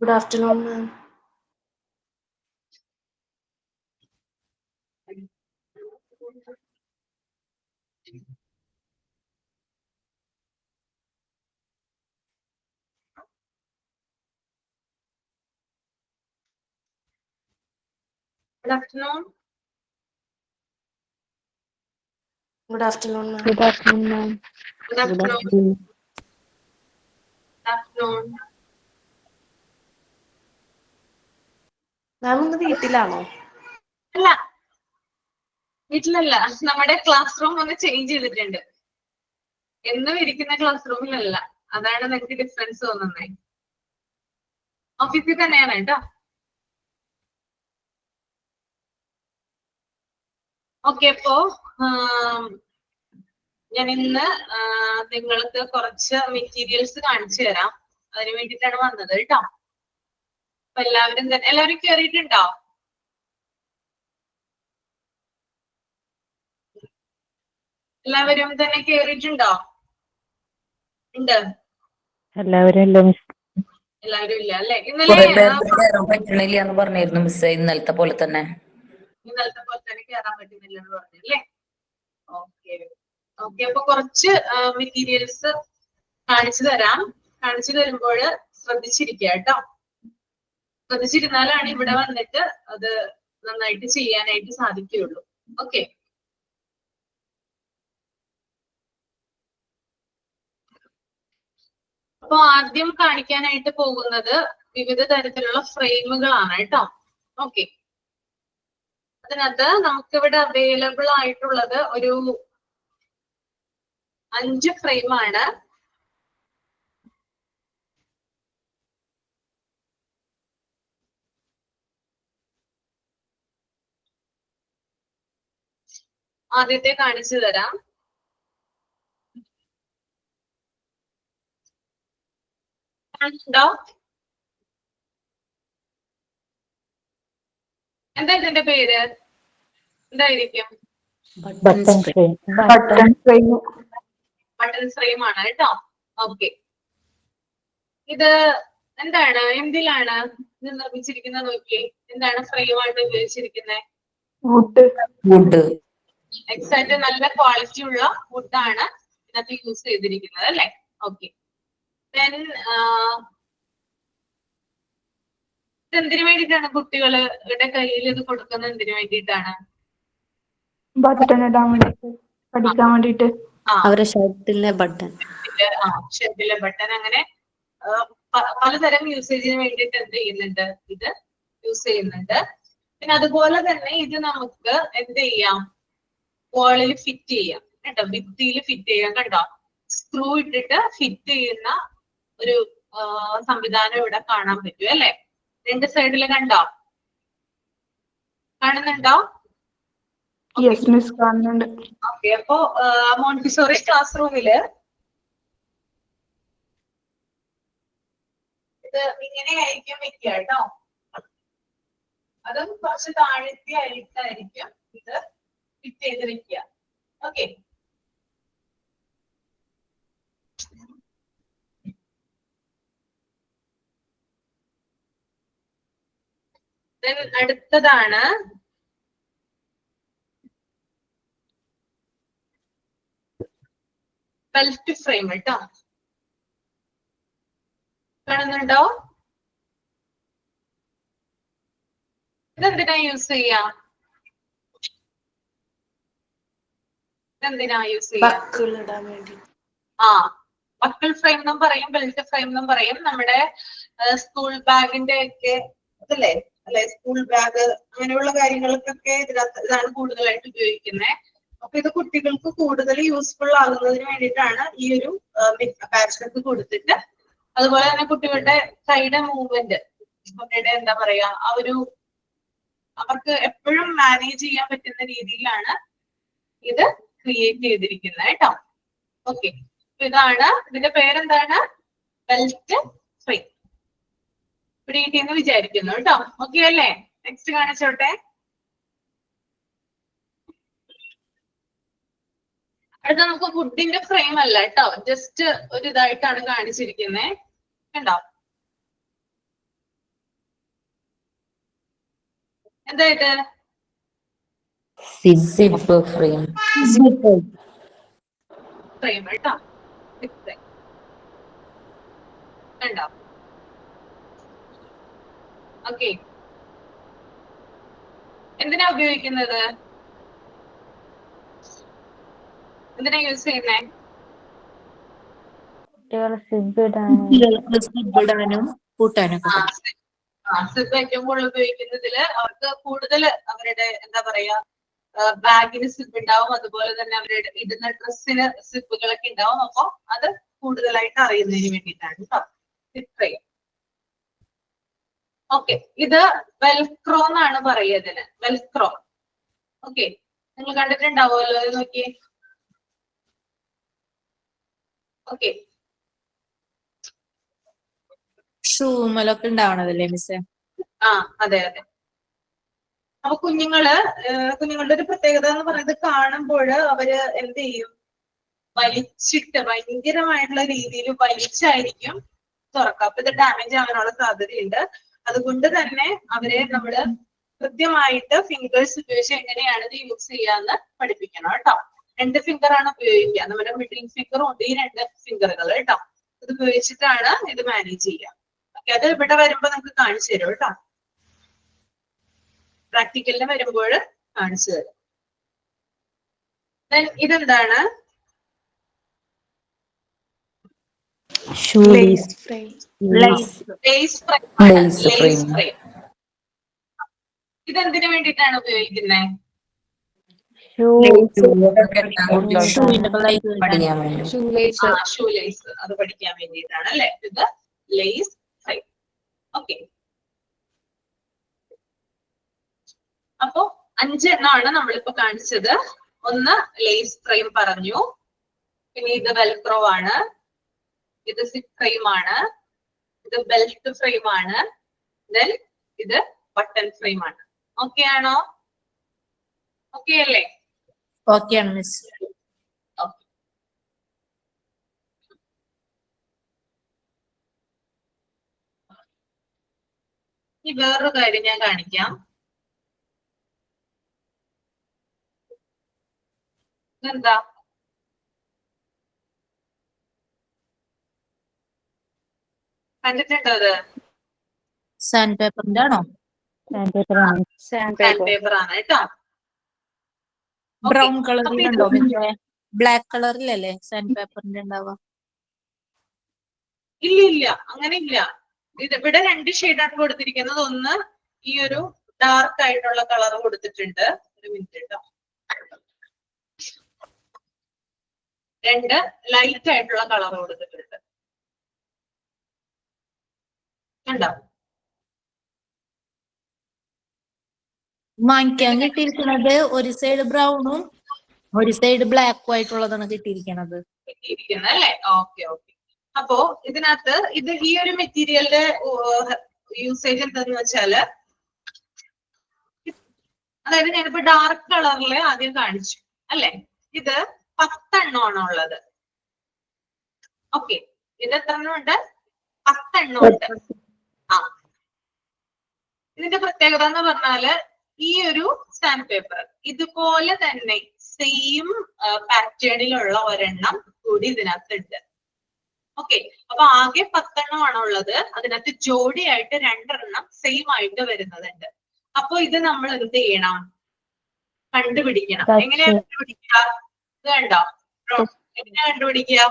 Good afternoon, ma'am. Good afternoon. Good afternoon, ma'am. Good afternoon, ma'am. Good afternoon. Good afternoon. മാം ഇന്ന് വീട്ടിലാണോ? അല്ല, വീട്ടിലല്ല. നമ്മുടെ ക്ലാസ് റൂം ഒന്ന് ചേഞ്ച് ചെയ്തിട്ടുണ്ട്. എന്നും ഇരിക്കുന്ന ക്ലാസ് റൂമിലല്ല. അതാണ് നിങ്ങൾക്ക് ഡിഫറൻസ് തോന്നുന്നത്. ഓഫീസിൽ തന്നെയാണ് കേട്ടോ. ഓക്കെ, അപ്പോ ഞാൻ ഇന്ന് നിങ്ങൾക്ക് കുറച്ച് മെറ്റീരിയൽസ് കാണിച്ചു തരാം. അതിന് വേണ്ടിയിട്ടാണ് വന്നത് കേട്ടോ. അപ്പൊ എല്ലാവരും കയറിയിട്ടുണ്ടോ? എല്ലാവരും തന്നെ കയറിയിട്ടുണ്ടോ? ഉണ്ട്. എല്ലാവരും ഇല്ല മിസ്. എല്ലാവരും ഇല്ല അല്ലെ? ഇന്നലെ പറ്റണില്ല എന്ന് പറഞ്ഞിരുന്നു മിസ്. ഇന്നലത്തെ പോലെ തന്നെ കയറാൻ പറ്റുന്നില്ല എന്ന് പറഞ്ഞല്ലേ? ഓക്കെ ഓക്കെ, അപ്പൊ കുറച്ച് മെറ്റീരിയൽസ് കാണിച്ചു തരാം. കാണിച്ചു തരുമ്പോൾ ശ്രദ്ധിച്ചിരിക്കുക കേട്ടോ. ശ്രദ്ധിച്ചിരുന്നാലാണ് ഇവിടെ വന്നിട്ട് അത് നന്നായിട്ട് ചെയ്യാനായിട്ട് സാധിക്കുകയുള്ളൂ. ഓക്കെ, അപ്പൊ ആദ്യം കാണിക്കാനായിട്ട് പോകുന്നത് വിവിധ തരത്തിലുള്ള ഫ്രെയിമുകളാണ് കേട്ടോ. ഓക്കെ, അതിനകത്ത് നമുക്കിവിടെ അവൈലബിൾ ആയിട്ടുള്ളത് ഒരു 5 ഫ്രെയിമാണ്. ആദ്യത്തെ കാണിച്ചു തരാം. ണ്ടോ? എന്താ ഇതിന്റെ പേര്? എന്തായിരിക്കും? Button frame. ബട്ടൺ ഫ്രെയിം ആണ് കേട്ടോ. ഓക്കെ, ഇത് എന്താണ്, എന്തിലാണ് ഇത് നിർമ്മിച്ചിരിക്കുന്നത്? നോക്കിയേ, എന്താണ് ഫ്രെയിം ആയിട്ട് ഉപയോഗിച്ചിരിക്കുന്നത്? വുഡ്. എക്സാക്ട് നല്ല ക്വാളിറ്റി ഉള്ള വുഡാണ് ഇതിനകത്ത് യൂസ് ചെയ്തിരിക്കുന്നത് അല്ലെ? ഓക്കെ, ഇതെന്തിനു വേണ്ടിയിട്ടാണ് കുട്ടികളുടെ കയ്യിൽ ഇത് കൊടുക്കുന്നത്? എന്തിനു വേണ്ടിയിട്ടാണ്? ബട്ടൺ ഇടാൻ വേണ്ടിട്ട്, പഠിക്കാൻ വേണ്ടിട്ട്. അവരെ ഷർട്ടിലെ ബട്ടൺ. ഷർട്ടിലെ ബട്ടൺ, അങ്ങനെ പലതരം യൂസേജിന് വേണ്ടിയിട്ട് എന്ത് ചെയ്യുന്നുണ്ട്? ഇത് യൂസ് ചെയ്യുന്നുണ്ട്. പിന്നെ അതുപോലെ തന്നെ ഇത് നമുക്ക് എന്ത് ചെയ്യാം? വാളിൽ ഫിറ്റ് ചെയ്യാം കേട്ടോ. ഭിത്തിയിൽ ഫിറ്റ് ചെയ്യാം. കണ്ടോ, സ്ക്രൂ ഇട്ടിട്ട് ഫിറ്റ് ചെയ്യുന്ന ഒരു സംവിധാനം ഇവിടെ കാണാൻ പറ്റും അല്ലെ? 2 സൈഡില് കണ്ടോ? കാണുന്നുണ്ടോ? യെസ് മിസ്, കാണുന്നുണ്ട്. ഓക്കെ, അപ്പോ മോണ്ടിസോറി ക്ലാസ് റൂമില് ഇത് ഇങ്ങനെയായിരിക്കും വെക്കുക കേട്ടോ. അതും കുറച്ച് താഴ്ത്തി അരിട്ടായിരിക്കും ഇത് ഫിറ്റ് ചെയ്ത് വെക്കുക. ഓക്കെ, അടുത്തതാണ് ബെൽറ്റ് ഫ്രെയിം കേട്ടോ. കാണുന്നുണ്ടോ? ഇതെന്തിനാ യൂസ് ചെയ്യാം? ഇതെന്തിനാ യൂസ് ചെയ്യാം? ബക്കിളിടാൻ വേണ്ടി. ബക്കിൾ ഫ്രെയിം എന്നും പറയും, ബെൽറ്റ് ഫ്രെയിം എന്നും പറയും. നമ്മുടെ സ്കൂൾ ബാഗിന്റെ ഒക്കെ അതല്ലേ അല്ലെ? സ്കൂൾ ബാഗ് അങ്ങനെയുള്ള കാര്യങ്ങൾക്കൊക്കെ ഇതാണ് കൂടുതലായിട്ട് ഉപയോഗിക്കുന്നത്. അപ്പൊ ഇത് കുട്ടികൾക്ക് കൂടുതൽ യൂസ്ഫുൾ ആകുന്നതിന് വേണ്ടിയിട്ടാണ് ഈ ഒരു പാരഷൂട്ട് കൊടുത്തിട്ട്, അതുപോലെ തന്നെ കുട്ടികളുടെ കൈയുടെ മൂവ്മെന്റ്, അവരുടെ എന്താ പറയാ, അവർക്ക് എപ്പോഴും മാനേജ് ചെയ്യാൻ പറ്റുന്ന രീതിയിലാണ് ഇത് ക്രിയേറ്റ് ചെയ്തിരിക്കുന്നത് കേട്ടോ. ഓക്കെ, ഇതാണ് ഇതിന്റെ പേരെന്താണ്? Belt frame. പിടികിട്ടിയെന്ന് വിചാരിക്കുന്നു കേട്ടോ. ഓക്കെ അല്ലേ? നെക്സ്റ്റ് കാണിച്ചോട്ടെ. അത് നമുക്ക് വുഡിന്റെ ഫ്രെയിം അല്ല കേട്ടോ, ജസ്റ്റ് ഒരു ഇതായിട്ടാണ് കാണിച്ചിരിക്കുന്നത്. കണ്ടോ? എന്തായിട്ട് സിപ്പ് ഫ്രെയിം. ഫ്രെയിം കേട്ടോ, കണ്ടോ? ഓക്കെ. എന്തിനാ ഉപയോഗിക്കുന്നത്? എന്തിനാ യൂസ് ചെയ്യുന്നേ? കുട്ടികളെ സിബ് ഇടാനും കൂട്ടാനൊക്കെ. സിബ് ഏറ്റവും കൂടുതൽ ഉപയോഗിക്കുന്നതില് അവർക്ക് കൂടുതൽ അവരുടെ എന്താ പറയാ ബാഗിന് സിബ് ഉണ്ടാവും, അതുപോലെ തന്നെ അവരുടെ ഇടുന്ന ഡ്രസ്സിന് സിബുകളൊക്കെ ഉണ്ടാവും. അപ്പൊ അത് കൂടുതലായിട്ട് അറിയുന്നതിന് വേണ്ടിയിട്ടാണ് കേട്ടോ സിബ് ഫ്രെയിം. ഓക്കെ, ഇത് വെൽക്രോ എന്നാണ് പറയുന്നതിന്, വെൽക്രോ. ഓക്കെ, നിങ്ങൾ കണ്ടിട്ടുണ്ടാവുമല്ലോ, ഇത് നോക്കിയേ. ഓക്കെ, ഷൂമലൊക്കെ ഉണ്ടാവണതല്ലേ മിസ്സേ? ആ അതെ അതെ. അപ്പൊ കുഞ്ഞുങ്ങളുടെ ഒരു പ്രത്യേകത എന്ന് പറയുന്നത് കാണുമ്പോൾ അവര് എന്ത് ചെയ്യും, വലിച്ചിട്ട് ഭയങ്കരമായിട്ടുള്ള രീതിയിൽ വലിച്ചായിരിക്കും തുറക്കുക. അപ്പൊ ഇത് ഡാമേജ് ആവാനുള്ള സാധ്യതയുണ്ട്. അതുകൊണ്ട് തന്നെ അവരെ നമ്മള് കൃത്യമായിട്ട് ഫിംഗേഴ്സ് ഉപയോഗിച്ച് എങ്ങനെയാണ് ഇത് യൂസ് ചെയ്യാന്ന് പഠിപ്പിക്കണം കേട്ടോ. 2 ഫിംഗർ ആണ് ഉപയോഗിക്കുക, നമ്മുടെ മിഡിൽ ഫിംഗറും ഉണ്ട്, ഈ 2 ഫിംഗറുകൾ കേട്ടോ. ഇത് ഉപയോഗിച്ചിട്ടാണ് ഇത് മാനേജ് ചെയ്യുക. ഓക്കെ, അത് ഇവിടെ വരുമ്പോ നമുക്ക് കാണിച്ചു തരും കേട്ടോ, പ്രാക്ടിക്കലിന് വരുമ്പോൾ കാണിച്ചു തരും. ഇതെന്താണ്? Lace frame. ഇതെന്തിനു വേണ്ടിയിട്ടാണ് ഉപയോഗിക്കുന്നത്? ഷൂ ലേസ്, അത് പഠിക്കാൻ വേണ്ടിയിട്ടാണ് അല്ലെ. ഇത് ലേസ് ഫ്രെയിം. ഓക്കെ, അപ്പോ 5 എണ്ണമാണ് നമ്മളിപ്പോ കാണിച്ചത്. ഒന്ന് ലേസ് ഫ്രെയിം പറഞ്ഞു, പിന്നെ ഇത് വെൽക്രോ ആണ്, ഇത് സിപ്പ് ഫ്രെയിം ആണ്, ഇത് ബെൽറ്റ് ഫ്രെയിം ആണ്, ദെൻ ഇത് ബട്ടൺ ഫ്രെയിം ആണ്. ഓക്കെ ആണോ? ഓക്കെ അല്ലേ? ഓക്കെ ആണ് മിസ്. ഇനി വേറൊരു കാര്യം ഞാൻ കാണിക്കാം. എന്താ? കണ്ടിട്ടുണ്ടോ അത്? സാൻഡ് പേപ്പറിന്റെ ആണോ? സാൻഡ് പേപ്പർ ആണ് കേട്ടോ. ബ്രൗൺ കളറിലുണ്ടോ മിസ്സേ? ബ്ലാക്ക് കളറിലല്ലേ സാൻഡ് പേപ്പറിന്റെ ഉണ്ടാവുക? ഇല്ല ഇല്ല, അങ്ങനെ ഇല്ല. ഇത് ഇവിടെ 2 ഷെയ്ഡാണ് കൊടുത്തിരിക്കുന്നത്. ഒന്ന് ഈ ഒരു ഡാർക്ക് ആയിട്ടുള്ള കളർ കൊടുത്തിട്ടുണ്ട്. ഒരു മിനിറ്റ് കേട്ടോ. 2 ലൈറ്റ് ആയിട്ടുള്ള കളർ കൊടുത്തിട്ടുണ്ട്. കണ്ടോ? വാങ്ങിക്കാൻ കിട്ടിയിരിക്കുന്നത് ഒരു സൈഡ് ബ്രൗണും ഒരു സൈഡ് ബ്ലാക്കും ആയിട്ടുള്ളതാണ് കിട്ടിയിരിക്കുന്നത് അല്ലേ? Okay okay. അപ്പോ ഇതിനകത്ത് ഈ ഒരു മെറ്റീരിയലിന്റെ യൂസേജ് എന്താന്ന് വെച്ചാല്, അതായത് ഞാനിപ്പോ ഡാർക്ക് കളറില് ആദ്യം കാണിച്ചു അല്ലെ. ഇത് 10 എണ്ണമാണ് ഉള്ളത്. ഓക്കെ, ഇത് എത്ര എണ്ണം ഉണ്ട്? 10 എണ്ണം ഉണ്ട്. ആ, ഇതിന്റെ പ്രത്യേകത എന്ന് പറഞ്ഞാല് ഈ ഒരു സാൻഡ് പേപ്പർ ഇതുപോലെ തന്നെ സെയിം പാറ്റേണിലുള്ള ഒരെണ്ണം കൂടി ഇതിനകത്ത് ഉണ്ട്. ഓക്കെ, അപ്പൊ ആകെ 10 എണ്ണമാണ് ഉള്ളത്. അതിനകത്ത് ജോഡിയായിട്ട് 2 എണ്ണം സെയിം ആയിട്ട് വരുന്നതുണ്ട്. അപ്പൊ ഇത് നമ്മൾ എന്ത് ചെയ്യണം? കണ്ടുപിടിക്കണം. എങ്ങനെയാ കണ്ടുപിടിക്കുക? ഇത് കണ്ടോ? എങ്ങനെയാ കണ്ടുപിടിക്കുക?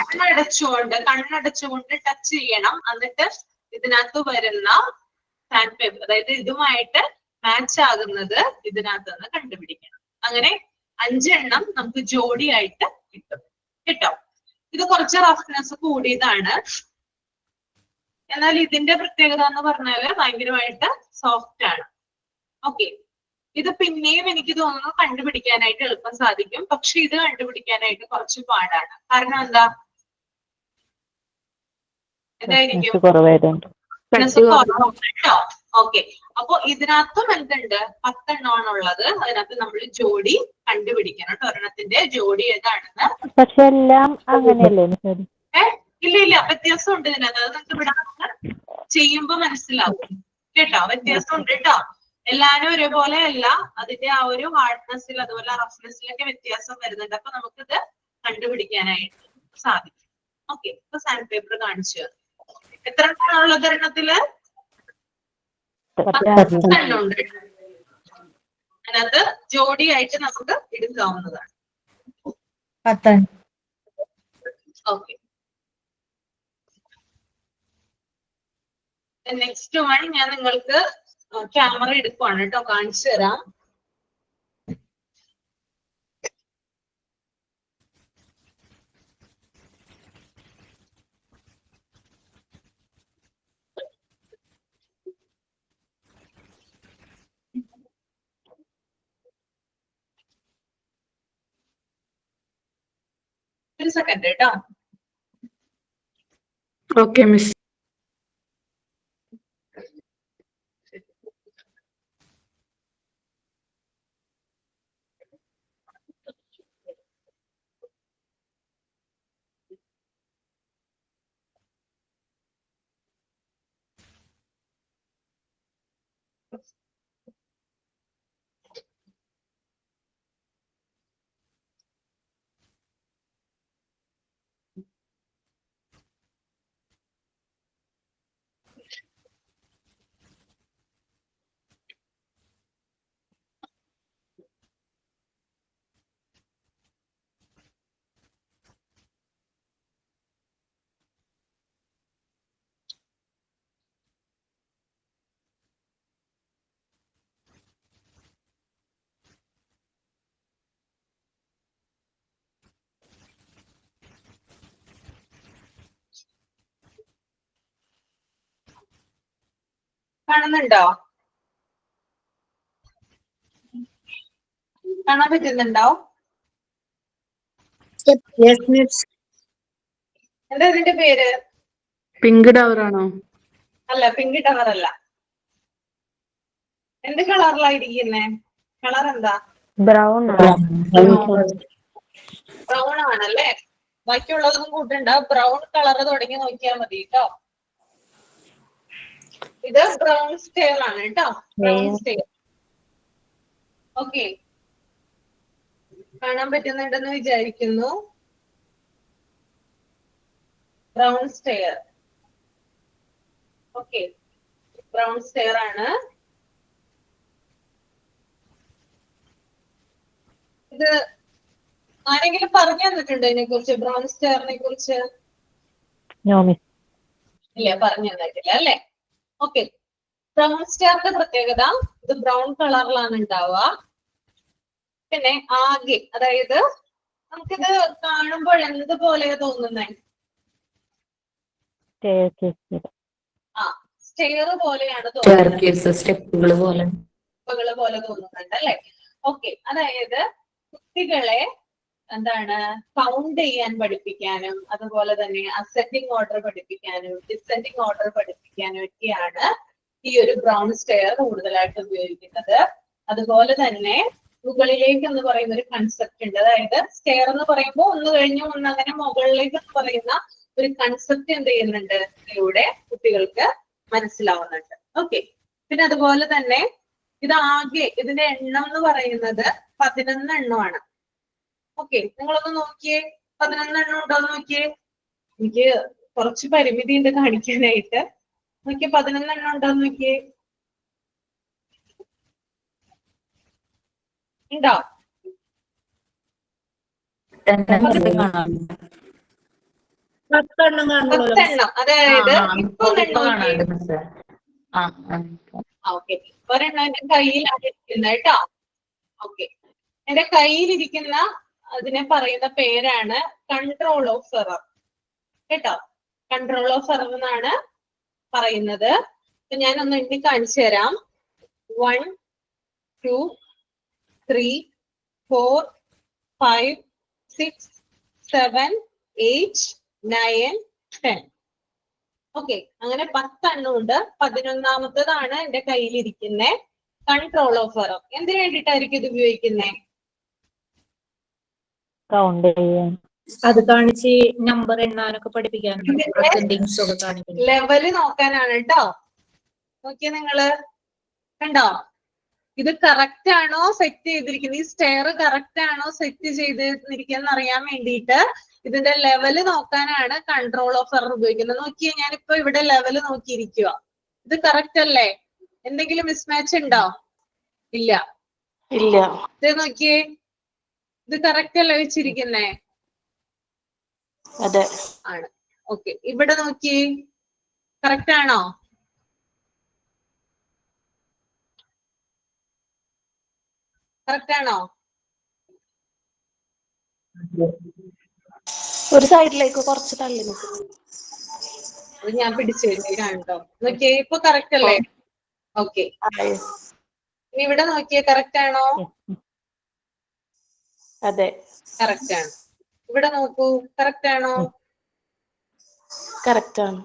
കണ്ണടച്ചുകൊണ്ട് ടച്ച് ചെയ്യണം. എന്നിട്ട് ഇതിനകത്ത് വരുന്ന സാൻഡ് പേപ്പർ, അതായത് ഇതുമായിട്ട് മാച്ച് ആകുന്നത് ഇതിനകത്ത് നിന്ന് കണ്ടുപിടിക്കണം. അങ്ങനെ 5 എണ്ണം നമുക്ക് ജോഡിയായിട്ട് കിട്ടും കേട്ടോ. ഇത് കുറച്ച് റഫ്നെസ് കൂടിയതാണ്, എന്നാൽ ഇതിന്റെ പ്രത്യേകത എന്ന് പറഞ്ഞാല് ഭയങ്കരമായിട്ട് സോഫ്റ്റ് ആണ്. ഓക്കെ, ഇത് പിന്നെയും എനിക്ക് തോന്നുന്നു കണ്ടുപിടിക്കാനായിട്ട് എളുപ്പം സാധിക്കും. പക്ഷെ ഇത് കണ്ടുപിടിക്കാനായിട്ട് കുറച്ച് പാടാണ്. കാരണം എന്തായിരിക്കും? കേട്ടോ. ഓക്കെ, അപ്പൊ ഇതിനകത്തും എന്തുണ്ട്? 10 എണ്ണമാണ് ഉള്ളത്. അതിനകത്ത് നമ്മൾ ജോഡി കണ്ടുപിടിക്കണം കേട്ടോ. ഒരെണ്ണത്തിന്റെ ജോഡി ഏതാണെന്ന്. പക്ഷെ എല്ലാം അങ്ങനെയല്ലേ മിസ്സേ? ഇല്ല ഇല്ല, വ്യത്യാസം ഉണ്ട് ഇതിനകത്ത്. അത് നമുക്ക് ഇവിടെ ചെയ്യുമ്പോ മനസ്സിലാവും കേട്ടോ. വ്യത്യാസം ഉണ്ട് കേട്ടോ. എല്ലാരും ഒരേപോലെ അല്ല. അതിന്റെ ആ ഒരു ഹാർഡ്നെസ്സിൽ അതുപോലെ റഫ്നെസ്സിലൊക്കെ വ്യത്യാസം വരുന്നുണ്ട്. അപ്പൊ നമുക്കിത് കണ്ടുപിടിക്കാനായിട്ട് സാധിക്കും. ഓക്കെ, ഇപ്പൊ സാൻഡ് പേപ്പർ കാണിച്ചു. എത്ര എണ്ണമാണുള്ളത് ഒരെണ്ണത്തില്? 10 എണ്ണമുണ്ട്. അതിനകത്ത് ജോഡിയായിട്ട് നമുക്ക് എടുക്കാവുന്നതാണ്. 10. ഓക്കെ, നെക്സ്റ്റ് വൺ ഞാൻ നിങ്ങൾക്ക് ക്യാമറ എടുക്കുവാണ് കേട്ടോ, കാണിച്ചു തരാം. ഒരു സെക്കൻഡ് കേട്ടോ. Okay miss. കാണുന്നുണ്ടോ? കാണാൻ പറ്റുന്നുണ്ടോ? എന്താ ഇതിന്റെ പേര്? പിങ്ക് ടവർ ആണോ? അല്ല, പിങ്ക് ടവർ അല്ല. എന്ത് കളറിലായിരിക്കുന്നേ? കളർ എന്താ? ബ്രൗൺ ബ്രൗൺ ആണല്ലേ. ബാക്കിയുള്ളതൊന്നും കൂട്ടണ്ട, ബ്രൗൺ കളർ തുടങ്ങി നോക്കിയാൽ മതി കേട്ടോ. ഇത് ബ്രൗൺ സ്റ്റെയർ ആണ് കേട്ടോ. Brown stair. ഓക്കെ, കാണാൻ പറ്റുന്നുണ്ടെന്ന് വിചാരിക്കുന്നു. Brown stair. Okay, brown stair ആണ് ഇത്. ആരെങ്കിലും പറഞ്ഞു തന്നിട്ടുണ്ടോ ഇതിനെ കുറിച്ച്, ബ്രൗൺ സ്റ്റെയറിനെ കുറിച്ച്? ഇല്ല, പറഞ്ഞു തന്നിട്ടില്ല അല്ലെ. ഓക്കെ, ബ്രൗൺ സ്റ്റെയറിന്റെ പ്രത്യേകത ഇത് ബ്രൗൺ കളറിലാണ് ഉണ്ടാവുക. പിന്നെ ആകെ, അതായത് നമുക്കിത് കാണുമ്പോൾ എന്ത് പോലെ തോന്നുന്നേ? ആ, സ്റ്റെയർ പോലെയാണ് തോന്നുന്നത്. സ്റ്റെപ്പുകൾ പോലെ തോന്നുന്നുണ്ട് അല്ലെ. ഓക്കെ, അതായത് കുട്ടികളെ എന്താണ് കൗണ്ട് ചെയ്യാൻ പഠിപ്പിക്കാനും അതുപോലെ തന്നെ അസെൻഡിങ് ഓർഡർ പഠിപ്പിക്കാനും ഡിസെൻഡിങ് ഓർഡർ പഠിപ്പിക്കാനും ഒക്കെയാണ് ഈ ഒരു ബ്രൗൺ സ്റ്റെയർ കൂടുതലായിട്ട് ഉപയോഗിക്കുന്നത്. അതുപോലെ തന്നെ മുകളിലേക്ക് എന്ന് പറയുന്ന ഒരു കൺസെപ്റ്റ് ഉണ്ട്. അതായത് സ്റ്റെയർ എന്ന് പറയുമ്പോൾ ഒന്ന് കഴിഞ്ഞ് ഒന്ന് അങ്ങനെ മുകളിലേക്ക് എന്ന് പറയുന്ന ഒരു കൺസെപ്റ്റ് എന്ത് ചെയ്യുന്നുണ്ട് ഇതിലൂടെ കുട്ടികൾക്ക് മനസ്സിലാവുന്നുണ്ട്. ഓക്കെ, പിന്നെ അതുപോലെ തന്നെ ഇതാകെ ഇതിന്റെ എണ്ണം എന്ന് പറയുന്നത് 11 എണ്ണമാണ്. ഓക്കെ, നിങ്ങളൊന്ന് നോക്കിയേ, 11 എണ്ണം ഉണ്ടോന്ന് നോക്കിയേ. എനിക്ക് കുറച്ച് പരിമിതി ഉണ്ട് കാണിക്കാനായിട്ട്. നോക്കിയേ, 11 എണ്ണം ഉണ്ടോന്ന് നോക്കിയേ. ഉണ്ടോ? 10 എണ്ണം കാണുള്ളൂ. 10 എണ്ണം. അതായത് ഇപ്പൊ ഓക്കെ, ഒരെണ്ണം എന്റെ കയ്യിലാണ് ഇരിക്കുന്നത് കേട്ടോ. ഓക്കെ, എന്റെ കയ്യിലിരിക്കുന്ന അതിനെ പറയുന്ന പേരാണ് കൺട്രോൾ ഓഫ് എറർ കേട്ടോ. കൺട്രോൾ ഓഫ് എറർ എന്നാണ് പറയുന്നത്. അപ്പൊ ഞാൻ ഒന്ന് എണ്ണി കാണിച്ചു തരാം. 1 2 3 4 5 6 7 8 9 10. ഓക്കെ, അങ്ങനെ 10 എണ്ണം ഉണ്ട്. 11ാമത്തതാണ് എന്റെ കയ്യിലിരിക്കുന്ന കൺട്രോൾ ഓഫ് എറർ. എന്തിനു വേണ്ടിയിട്ടായിരിക്കും ഇത് ഉപയോഗിക്കുന്നത്? കൗണ്ട് ചെയ്യാൻ. അത് കാണിച്ച് നമ്പർ എണ്ണാനൊക്കെ പഠിപ്പിക്കാനുണ്ട്. ഇതിന്റെ അസെൻഡിങ്സ് ഒക്കെ കാണിക്കുന്നു. ലെവല് നോക്കാനാണ് കേട്ടോ. നോക്കിയേ നിങ്ങള് കണ്ടോ, ഇത് കറക്റ്റ് ആണോ സെറ്റ് ചെയ്തിരിക്കുന്നത്, ഈ സ്റ്റെയർ കറക്റ്റ് ആണോ സെറ്റ് ചെയ്തിരിക്കുന്നത് അറിയാൻ വേണ്ടിയിട്ട് ഇതിന്റെ ലെവല് നോക്കാനാണ് കൺട്രോൾ ഓഫ് എറർ ഉപയോഗിക്കുന്നത്. നോക്കിയേ, ഞാനിപ്പോ ഇവിടെ ലെവല് നോക്കിയിരിക്കുക. ഇത് കറക്റ്റ് അല്ലേ? എന്തെങ്കിലും മിസ്മാച്ച് ഉണ്ടോ? ഇല്ല. ഇത് നോക്കിയേ, ഇത് കറക്റ്റ് അല്ലേ വെച്ചിരിക്കുന്നേ? അതെ, ആണ്. ഓക്കെ, ഇവിടെ നോക്കിയേ, കറക്റ്റ് ആണോ? കറക്റ്റ് ആണോ? ഒരു സൈഡിലേക്ക് കുറച്ച് തള്ളി നിൽക്കുന്നു. അത് ഞാൻ പിടിച്ചു കണ്ടോ? നോക്കിയേ, ഇപ്പൊ കറക്റ്റ് അല്ലേ? ഓക്കെ, ഇനി ഇവിടെ നോക്കിയേ, കറക്റ്റ് ആണോ? അതെ, കറക്റ്റ് ആണ്. ഇവിടെ നോക്കൂ, കറക്റ്റ് ആണോ? കറക്റ്റ് ആണ്.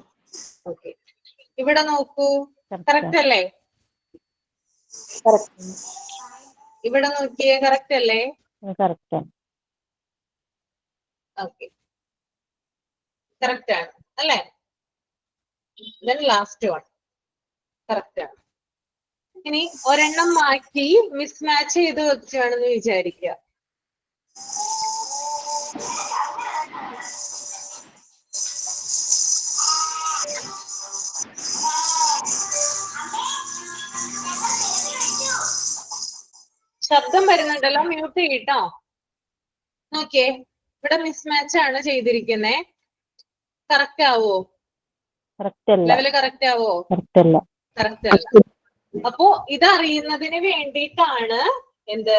ഓക്കെ, ഇവിടെ നോക്കൂ, കറക്റ്റ് അല്ലേ? കറക്റ്റ്. ഇവിടെ നോക്കിയേ, കറക്റ്റ് അല്ലേ? കറക്റ്റ്. ഓക്കെ, കറക്റ്റ് ആണ് അല്ലേ? ദെൻ ലാസ്റ്റ് വൺ കറക്റ്റ് ആണ്. ഇനി ഒരെണ്ണം മാറ്റി മിസ്മാച്ച് ചെയ്ത് വെച്ചാണെന്ന് വിചാരിക്കുക. ശബ്ദം വരുന്നുണ്ടല്ലോ, മ്യൂട്ട് ചെയ്യട്ടോ. നോക്കിയേ, ഇവിടെ മിസ്മാച്ച് ആണ് ചെയ്തിരിക്കുന്നേ. കറക്റ്റ് ആവോ? കറക്റ്റ് അല്ല. ലെവല് കറക്റ്റ് ആവോ? കറക്റ്റ് അല്ല. കറക്റ്റ് അല്ല. അപ്പോ ഇതറിയുന്നതിന് വേണ്ടിയിട്ടാണ് എന്ത്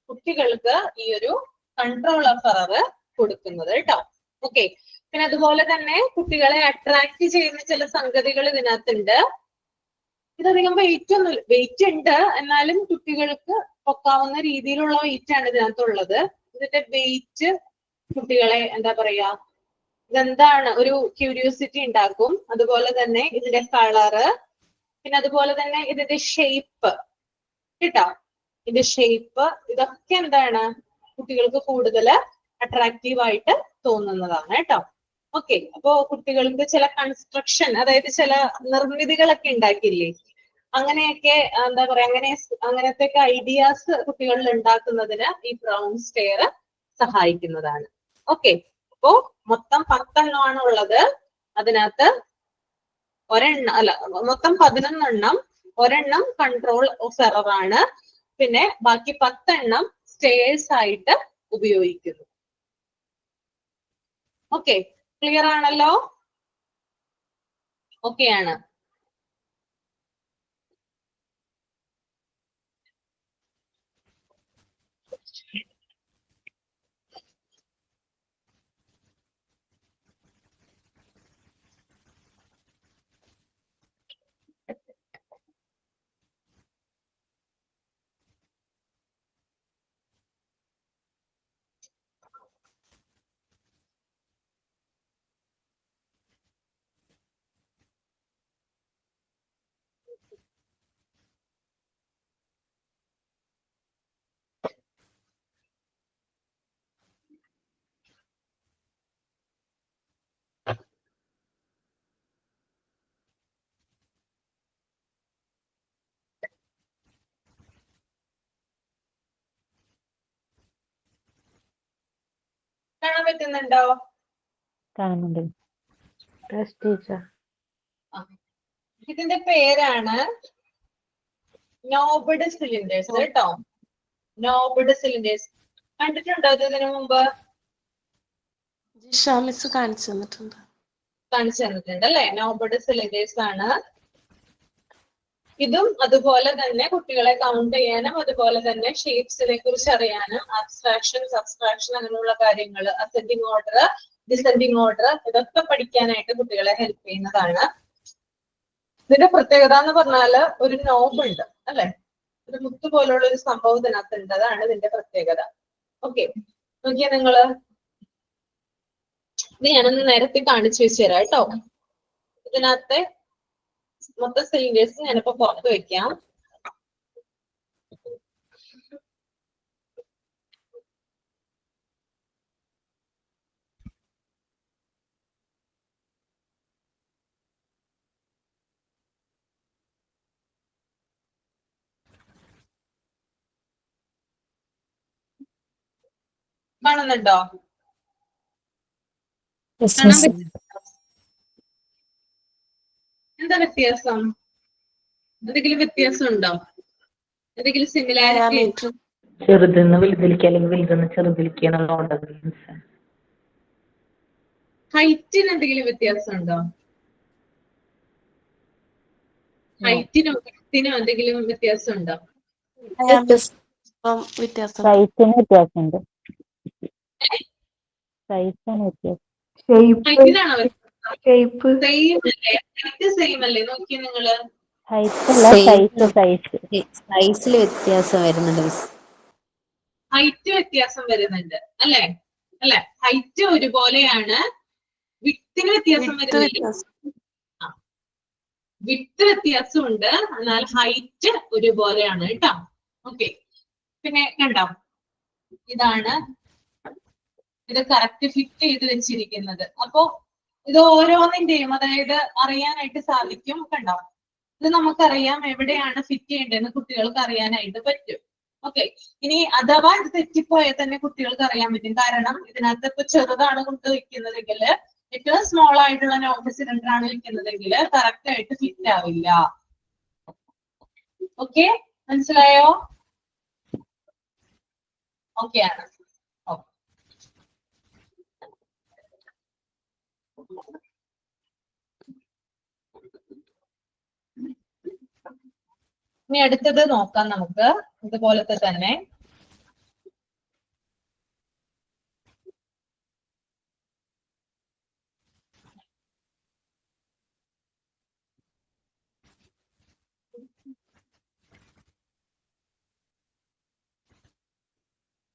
കുട്ടികൾക്ക് ഈ ഒരു കൺട്രോൾ ഓഫ് എറർ കൊടുക്കുന്നത് കേട്ടോ. ഓക്കെ, പിന്നെ അതുപോലെ തന്നെ കുട്ടികളെ അട്രാക്ട് ചെയ്യുന്ന ചില സംഗതികൾ ഇതിനകത്തുണ്ട്. ഇതധികം വെയിറ്റ് ഉണ്ട്, എന്നാലും കുട്ടികൾക്ക് പൊക്കാവുന്ന രീതിയിലുള്ള വെയിറ്റ് ആണ് ഇതിനകത്തുള്ളത്. ഇതിന്റെ വെയിറ്റ് കുട്ടികളെ എന്താ പറയാ, ഇതെന്താണ് ഒരു ക്യൂരിയോസിറ്റി ഉണ്ടാക്കും. അതുപോലെ തന്നെ ഇതിന്റെ കളറ്, പിന്നെ അതുപോലെ തന്നെ ഇതിന്റെ ഷേപ്പ് കേട്ടോ. ഇതിന്റെ ഷേപ്പ് ഇതൊക്കെ എന്താണ് കുട്ടികൾക്ക് കൂടുതൽ അട്രാക്റ്റീവ് ആയിട്ട് തോന്നുന്നതാണ് കേട്ടോ. ഓക്കെ, അപ്പോ കുട്ടികൾക്ക് ചില കൺസ്ട്രക്ഷൻ, അതായത് ചില നിർമ്മിതികളൊക്കെ ഉണ്ടാക്കില്ലേ, അങ്ങനെയൊക്കെ എന്താ പറയാ, അങ്ങനത്തെ ഐഡിയാസ് കുട്ടികളിൽ ഉണ്ടാക്കുന്നതിന് ഈ ബ്രൗൺ സ്റ്റെയർ സഹായിക്കുന്നതാണ്. ഓക്കെ, അപ്പോ മൊത്തം 10 എണ്ണമാണ് ഉള്ളത്. അതിനകത്ത് ഒരെണ്ണം അല്ല, മൊത്തം 11 എണ്ണം. ഒരെണ്ണം കൺട്രോൾ ഓഫ് എറർ ആണ്. പിന്നെ ബാക്കി 10 എണ്ണം സ്റ്റെയർസ് ആയിട്ട് ഉപയോഗിക്കുന്നു. ഓക്കെ, ക്ലിയർ ആണല്ലോ? ഓക്കെ ആണ്. കാണാൻ പറ്റുന്നുണ്ടോ? കാണുന്നുണ്ട്. ടീച്ചർ, ഇതിന്റെ പേരാണ് നോബഡ് സിലിണ്ടേഴ്സ് കേട്ടോ. നോബഡ് സിലിണ്ടേഴ്സ് കണ്ടിട്ടുണ്ടോ ഇതിനു മുമ്പ്? ജിഷ മിസ് കാണിച്ചു തന്നിട്ടുണ്ട്. കാണിച്ചു തന്നിട്ടുണ്ട് അല്ലെ? നോബഡ് സിലിണ്ടേഴ്സ് ആണ്. ഇതും അതുപോലെ തന്നെ കുട്ടികളെ കൗണ്ട് ചെയ്യാനും അതുപോലെ തന്നെ ഷേപ്സിനെ കുറിച്ച് അറിയാനും അബ്സ്ട്രാക്ഷൻ, സബ്സ്ട്രാക്ഷൻ അങ്ങനെയുള്ള കാര്യങ്ങൾ, അസെൻഡിങ് ഓർഡർ, ഡിസെൻഡിങ് ഓർഡർ, ഇതൊക്കെ പഠിക്കാനായിട്ട് കുട്ടികളെ ഹെൽപ്പ് ചെയ്യുന്നതാണ്. ഇതിന്റെ പ്രത്യേകത എന്ന് പറഞ്ഞാല് ഒരു നോബ് ഉണ്ട് അല്ലെ, ഒരു മുത്ത് പോലുള്ള ഒരു സംഭവം ഇതിനകത്തുണ്ട്. അതാണ് ഇതിന്റെ പ്രത്യേകത. ഓക്കെ, നോക്കിയാ നിങ്ങള് ഇത് ഞാനൊന്ന് നേരത്തെ കാണിച്ചു വെച്ചുതരാം കേട്ടോ. ഇതിനകത്തെ മൊത്തം സിലിണ്ടേഴ്സ് ഞാനിപ്പോ പുറത്ത് വെക്കാം. കാണുന്നുണ്ടോ? കാണാൻ പറ്റും. എന്താ വ്യത്യാസം? എന്തെങ്കിലും വ്യത്യാസം ഉണ്ടോ? എന്തെങ്കിലും സിമിലാരിറ്റി? ഡയാമീറ്റർ ചെറുതെന്ന് വലുതിലേക്ക് അല്ലെങ്കിൽ വലുതെന്ന് ചെറുതിലേക്ക് എന്നുള്ളത് മിസ്സേ. ഹൈറ്റിന് എന്തെങ്കിലും വ്യത്യാസം ഉണ്ടോ? ഹൈറ്റിനോ വിഡ്ത്തിനോ എന്തെങ്കിലും വ്യത്യാസം ഉണ്ടോ? വ്യത്യാസം സൈസിന് വ്യത്യാസമുണ്ട്. സൈസാണ് വ്യത്യാസം. ഹൈറ്റിനാണോ സെയിം അല്ലേ? ഹൈറ്റ് സെയിം അല്ലേ? നോക്കിയേ നിങ്ങള്. ഹൈറ്റ് അല്ല, സൈസ്. സൈസിൽ വ്യത്യാസം വരുന്നുണ്ട് മിസ്. ഹൈറ്റ് വ്യത്യാസം വരുന്നുണ്ട് അല്ലേ? അല്ലെ? ഹൈറ്റ് ഒരുപോലെയാണ്, വിഡ്ത്തിന് വ്യത്യാസം വരുന്നില്ല. വിഡ്ത്ത് വ്യത്യാസമുണ്ട്, എന്നാൽ ഹൈറ്റ് ഒരുപോലെയാണ് കേട്ടോ. ഓക്കെ, പിന്നെ കണ്ടോ, ഇതാണ് ഇത് കറക്റ്റ് ഫിറ്റ് ചെയ്ത് വെച്ചിരിക്കുന്നത്. അപ്പോ ഇത് ഓരോന്നിന്റെയും അതായത് അറിയാനായിട്ട് സാധിക്കും. കണ്ടോ, ഇത് നമുക്കറിയാം എവിടെയാണ് ഫിറ്റ് ചെയ്യേണ്ടതെന്ന് കുട്ടികൾക്ക് അറിയാനായിട്ട് പറ്റും. ഓക്കെ, ഇനി അഥവാ ഇത് തെറ്റിപ്പോയാൽ തന്നെ കുട്ടികൾക്ക് അറിയാൻ പറ്റും. കാരണം ഇതിനകത്ത് ഇപ്പൊ ചെറുതാണ് കൊണ്ട് വെക്കുന്നതെങ്കിൽ, ഏറ്റവും സ്മോൾ ആയിട്ടുള്ള നോർമൽ സിലിണ്ടർ ആണ് വെക്കുന്നതെങ്കിൽ കറക്റ്റ് ആയിട്ട് ഫിറ്റ് ആവില്ല. ഓക്കെ, മനസ്സിലായോ? ഓക്കെ ആണ്. ഇനി അടുത്തത് നോക്കാം നമുക്ക്, ഇതുപോലത്തെ തന്നെ.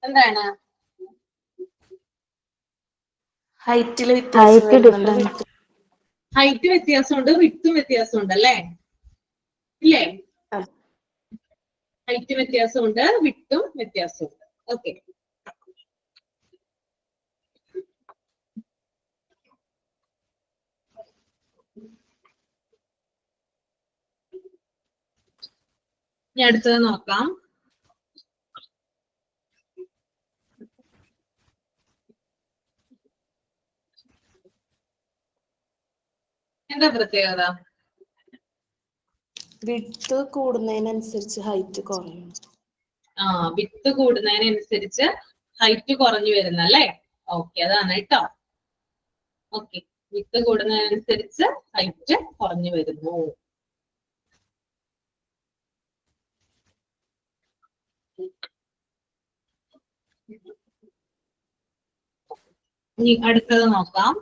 എന്താണ് ഹൈറ്റില് വ്യത്യാസം വരുന്നുണ്ട്. ഹൈറ്റ് വ്യത്യാസമുണ്ട്, വിഡ്ത്തും വ്യത്യാസമുണ്ട് അല്ലേ? ഇല്ലേ? ഹൈറ്റ് വ്യത്യാസമുണ്ട്, വിഡ്ത്തും വ്യത്യാസമുണ്ട്. ഓക്കെ, ഇനി അടുത്തത് നോക്കാം. എന്താ പ്രത്യേകത? വിഡ്ത്ത് കൂടുന്നതിനനുസരിച്ച് ഹൈറ്റ് കുറയും. വിഡ്ത്ത് കൂടുന്നതിനനുസരിച്ച് ഹൈറ്റ് കുറഞ്ഞു വരുന്ന അല്ലേ? ഓക്കെ, അതാണ് കേട്ടോ. ഓക്കെ, വിഡ്ത്ത് കൂടുന്നതിനനുസരിച്ച് ഹൈറ്റ് കുറഞ്ഞു വരുന്നു. ഇനി അടുത്തത് നോക്കാം.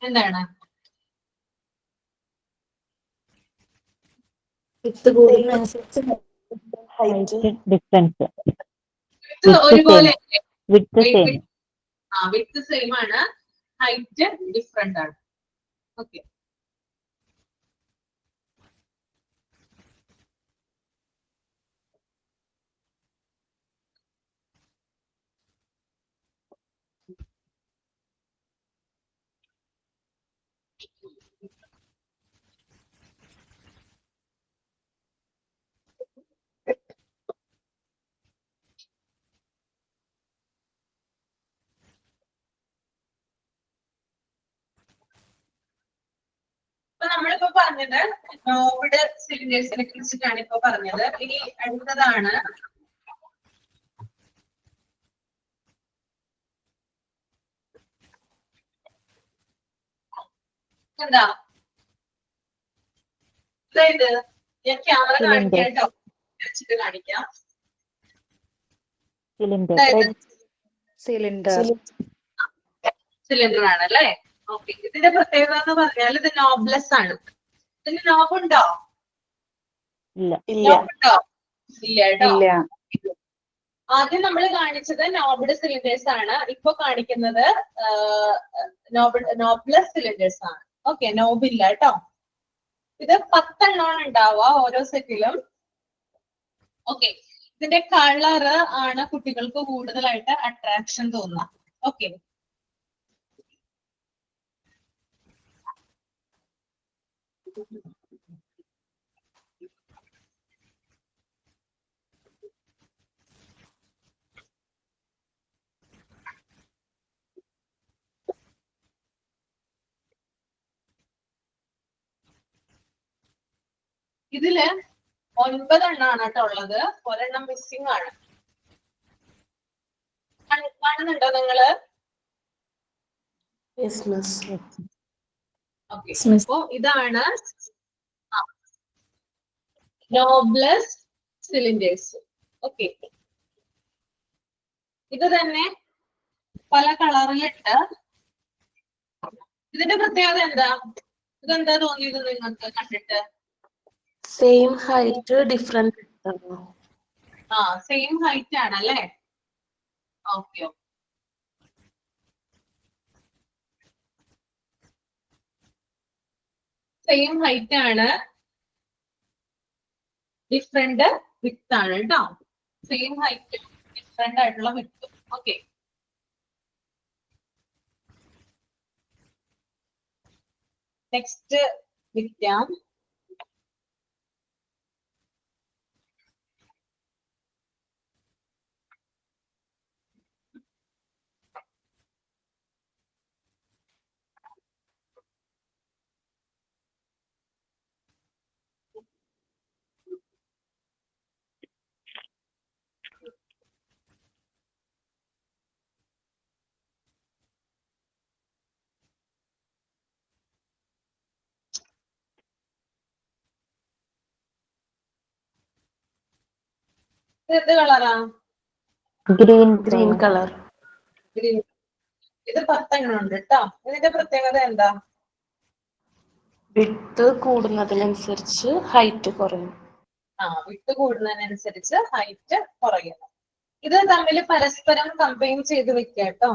എന്താണ്? വിഡ്ത്ത് കൂടുന്നതനുസരിച്ച് ഹൈറ്റ് ഡിഫറൻസ്. ഇത് ഒരുപോലെ വിഡ്ത്ത് സെയിം. വിഡ്ത്ത് സെയിം ആണ്, ഹൈറ്റ് ഡിഫറെന്റ് ആണ്. ഓക്കെ, ഇപ്പൊ നമ്മളിപ്പോ പറഞ്ഞത് നോവ്ഡ് സിലിണ്ടേഴ്സിനെ കുറിച്ചിട്ടാണ് ഇപ്പൊ പറഞ്ഞത്. ഇനി അടുത്തതാണ് എന്താ? അതായത് ഞാൻ ക്യാമറ കാണിക്കാം കേട്ടോ, വെച്ചിട്ട് കാണിക്കാം. സിലിണ്ടർ ആണ് അല്ലേ? ഓക്കെ, ഇതിന്റെ പ്രത്യേകത എന്ന് പറഞ്ഞാൽ ഇത് നോബ്ലെസ് ആണ്. ഇതിന് നോബ് ഉണ്ടോ? ഇല്ല. ഇല്ല. ഉണ്ടോ? ഇല്ല കേട്ടോ. ഇല്ല. ആദ്യം നമ്മൾ കാണിച്ചത് നോബ്ഡ് സിലിണ്ടേഴ്സ് ആണ്. ഇപ്പൊ കാണിക്കുന്നത് നോബ്ലെസ് സിലിണ്ടേഴ്സ് ആണ്. ഓക്കെ, നോബ് ഇല്ല കേട്ടോ. ഇത് 10 എണ്ണമാണ് ഉണ്ടാവുക ഓരോ സെറ്റിലും. ഓക്കെ, ഇതിന്റെ കളറ് ആണ് കുട്ടികൾക്ക് കൂടുതലായിട്ട് അട്രാക്ഷൻ തോന്നുക. ഓക്കെ, ഇതില് 9 എണ്ണമാണ് കേട്ടോ ഉള്ളത്. ഒരെണ്ണം മിസ്സിംഗ് ആണ്. കാണുന്നുണ്ടോ നിങ്ങള്? Yes miss. ഓക്കെ, അപ്പോ ഇതാണ് നോബ്ലെസ് സിലിണ്ടേഴ്സ്. ഓക്കെ, ഇത് തന്നെ പല കളറിലിട്ട്. ഇതിന്റെ പ്രത്യേകത എന്താ? ഇതെന്താ തോന്നിയത് നിങ്ങൾക്ക് കണ്ടിട്ട്? സെയിം ഹൈറ്റ് ഡിഫറെന്റ് ആണോ? സെയിം ഹൈറ്റ് ആണ് അല്ലേ? ഓക്കെ, സെയിം ഹൈറ്റ് ആണ്, ഡിഫറെന്റ് വിത്ത് ആണ് കേട്ടോ. സെയിം ഹൈറ്റ് ഡിഫറെന്റ് ആയിട്ടുള്ള വിത്ത്. ഓക്കെ, നെക്സ്റ്റ് വിൽക്കാം. ഇത് എന്ത് കളറാ? Green colour. ഗ്രീൻ. ഇത് 10 എണ്ണം ഉണ്ട് കേട്ടോ. ഇതിന്റെ പ്രത്യേകത എന്താ? വിട്ട് കൂടുന്നതിനനുസരിച്ച് ഹൈറ്റ് കുറയും. വിട്ട് കൂടുന്നതിനനുസരിച്ച് ഹൈറ്റ് കുറയുന്നു. ഇത് തമ്മിൽ പരസ്പരം കമ്പൈൻ ചെയ്ത് വെക്കുക കേട്ടോ.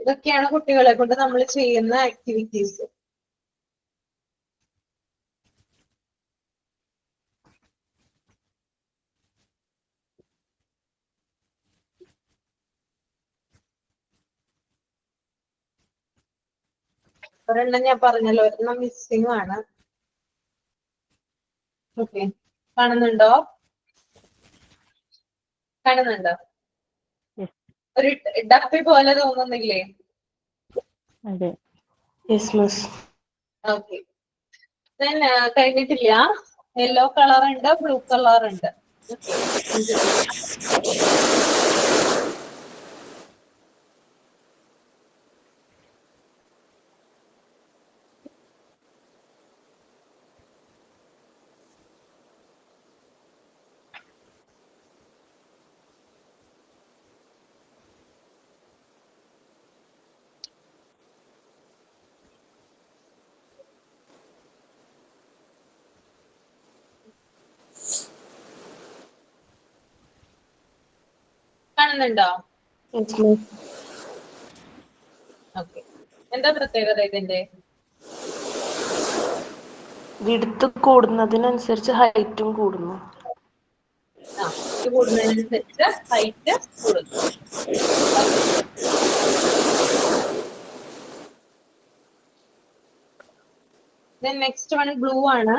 ഇതൊക്കെയാണ് കുട്ടികളെ കൊണ്ട് നമ്മൾ ചെയ്യുന്ന ആക്ടിവിറ്റീസ്. ഒരെണ്ണം ഞാൻ പറഞ്ഞല്ലോ, ഒരെണ്ണം മിസ്സിംഗ് ആണ്. ഓക്കെ, കാണുന്നുണ്ടോ? കാണുന്നുണ്ടോ? ഒരു ഡപ്പി പോലെ തോന്നുന്നില്ലേ? അതെ. Yes miss. ഓക്കെ, കഴിഞ്ഞിട്ടില്ല. യെല്ലോ കളർ ഉണ്ട്, ബ്ലൂ കളർ ഉണ്ട്. ഓക്കെ, കാണുന്നുണ്ടോ? Yes miss. ഓക്കെ, എന്താ പ്രത്യേകത ഇതിന്റെ? വിടുത്ത് കൂടുന്നതിനനുസരിച്ച് ഹൈറ്റും കൂടുന്നു. ഇത് കൂടുന്നതിനനുസരിച്ച് ഹൈറ്റ് കൂടുന്നു. നെക്സ്റ്റ് വൺ ബ്ലൂ ആണ്.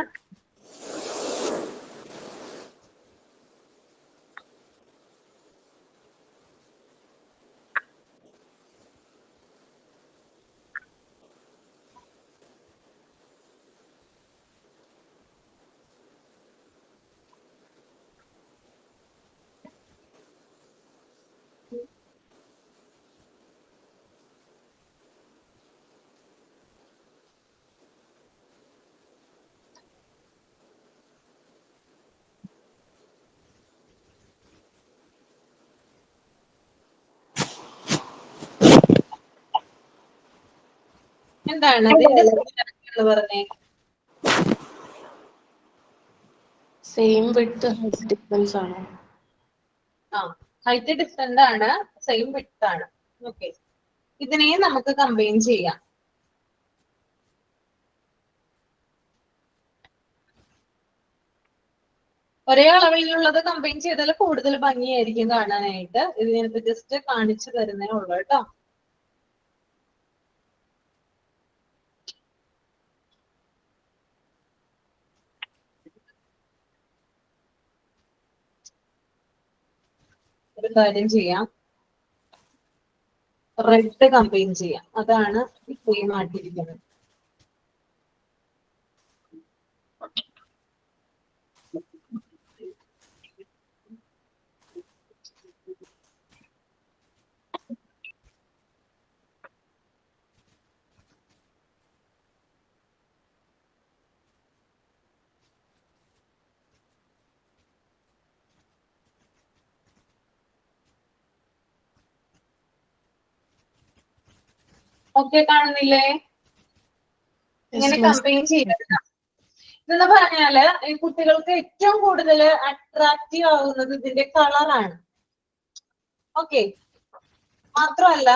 എന്താണ് ഇതിന്റെ എന്ന് പറഞ്ഞേ? സെയിം വിത്ത് ഹൈറ്റ് ഡിഫറൻസ് ആണ്. ആ ഹൈറ്റ് ഡിഫറെന്റ് ആണ്, സെയിം വിഡ്ത്ത് ആണ്. ഓക്കെ, ഇതിനെ നമുക്ക് കമ്പൈൻ ചെയ്യാം. ഒരേ അളവിലുള്ളത് കമ്പൈൻ ചെയ്താൽ കൂടുതൽ ഭംഗിയായിരിക്കും കാണാനായിട്ട്. ഇത് ഞാനിപ്പോ ജസ്റ്റ് കാണിച്ചു തരുന്നേ ഉള്ളൂ കേട്ടോ. ഒരു കാര്യം ചെയ്യാം, റെഡ് കമ്പൈൻ ചെയ്യാം. അതാണ് സെയിം ആയിട്ടിരിക്കുന്നത്. ഓക്കെ, കാണുന്നില്ലേ? ഇങ്ങനെ കമ്പൈൻ ചെയ്യരുത്. ഇതെന്ന് പറഞ്ഞാല് ഈ കുട്ടികൾക്ക് ഏറ്റവും കൂടുതൽ അട്രാക്റ്റീവ് ആവുന്നത് ഇതിന്റെ കളറാണ്. ഓക്കെ, മാത്രമല്ല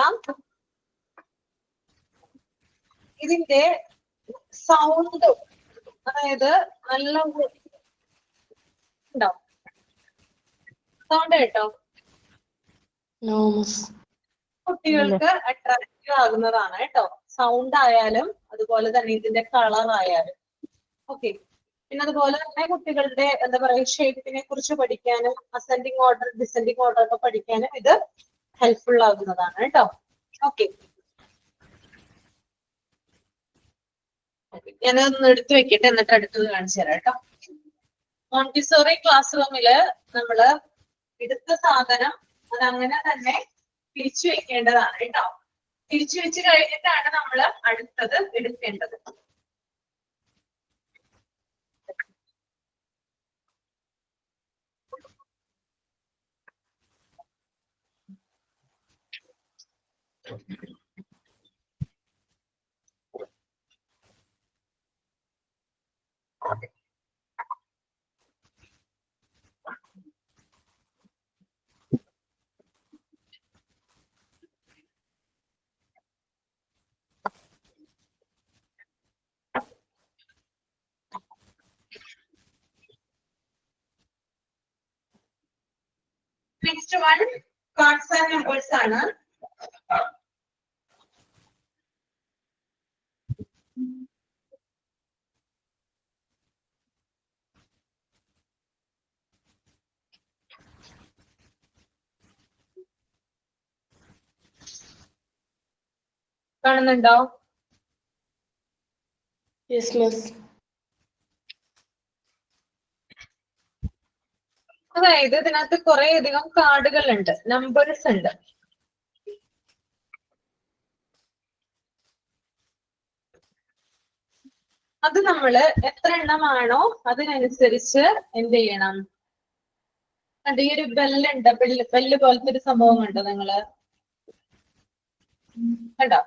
ഇതിന്റെ സൗണ്ട്, അതായത് നല്ല ഉണ്ടാവും. സൗണ്ട് കേട്ടോ? No miss. കുട്ടികൾക്ക് അട്രാക്റ്റീവ് ആകുന്നതാണ് കേട്ടോ. സൗണ്ട് ആയാലും അതുപോലെ തന്നെ ഇതിന്റെ കളർ ആയാലും. ഓക്കെ, പിന്നെ അതുപോലെ തന്നെ കുട്ടികളുടെ എന്താ പറയുക ഷേപ്പിനെ കുറിച്ച് പഠിക്കാനും അസെൻഡിങ് ഓർഡർ ഡിസെൻഡിങ് ഓർഡർ ഒക്കെ പഠിക്കാനും ഇത് ഹെൽപ്ഫുൾ ആകുന്നതാണ് കേട്ടോ. ഓക്കെ, ഞാനൊന്ന് എടുത്തു വെക്കട്ടെ, എന്നിട്ട് അടുത്തത് കാണിച്ചു തരാം കേട്ടോ. മോണ്ടിസോറി ക്ലാസ് റൂമില് നമ്മള് എടുത്ത സാധനം അതങ്ങനെ തന്നെ തിരിച്ചു വെക്കേണ്ടതാണ് കേട്ടോ. തിരിച്ചു വെച്ച് കഴിഞ്ഞിട്ടാണ് നമ്മൾ അടുത്തത് എടുക്കേണ്ടത്. Next one cards and numbers ആണ്. കാണുന്നുണ്ടോ? Yes miss. അതായത് ഇതിനകത്ത് കുറെ അധികം കാർഡുകൾ ഉണ്ട്, നമ്പേഴ്സ് ഉണ്ട്. അത് നമ്മള് എത്ര എണ്ണമാണോ അതിനനുസരിച്ച് എന്ത് ചെയ്യണം? അത് ഈ ഒരു ബെല്ലുണ്ട്, ബെല്ല് പോലത്തെ ഒരു സംഭവം കണ്ടോ നിങ്ങള്? കണ്ടോ?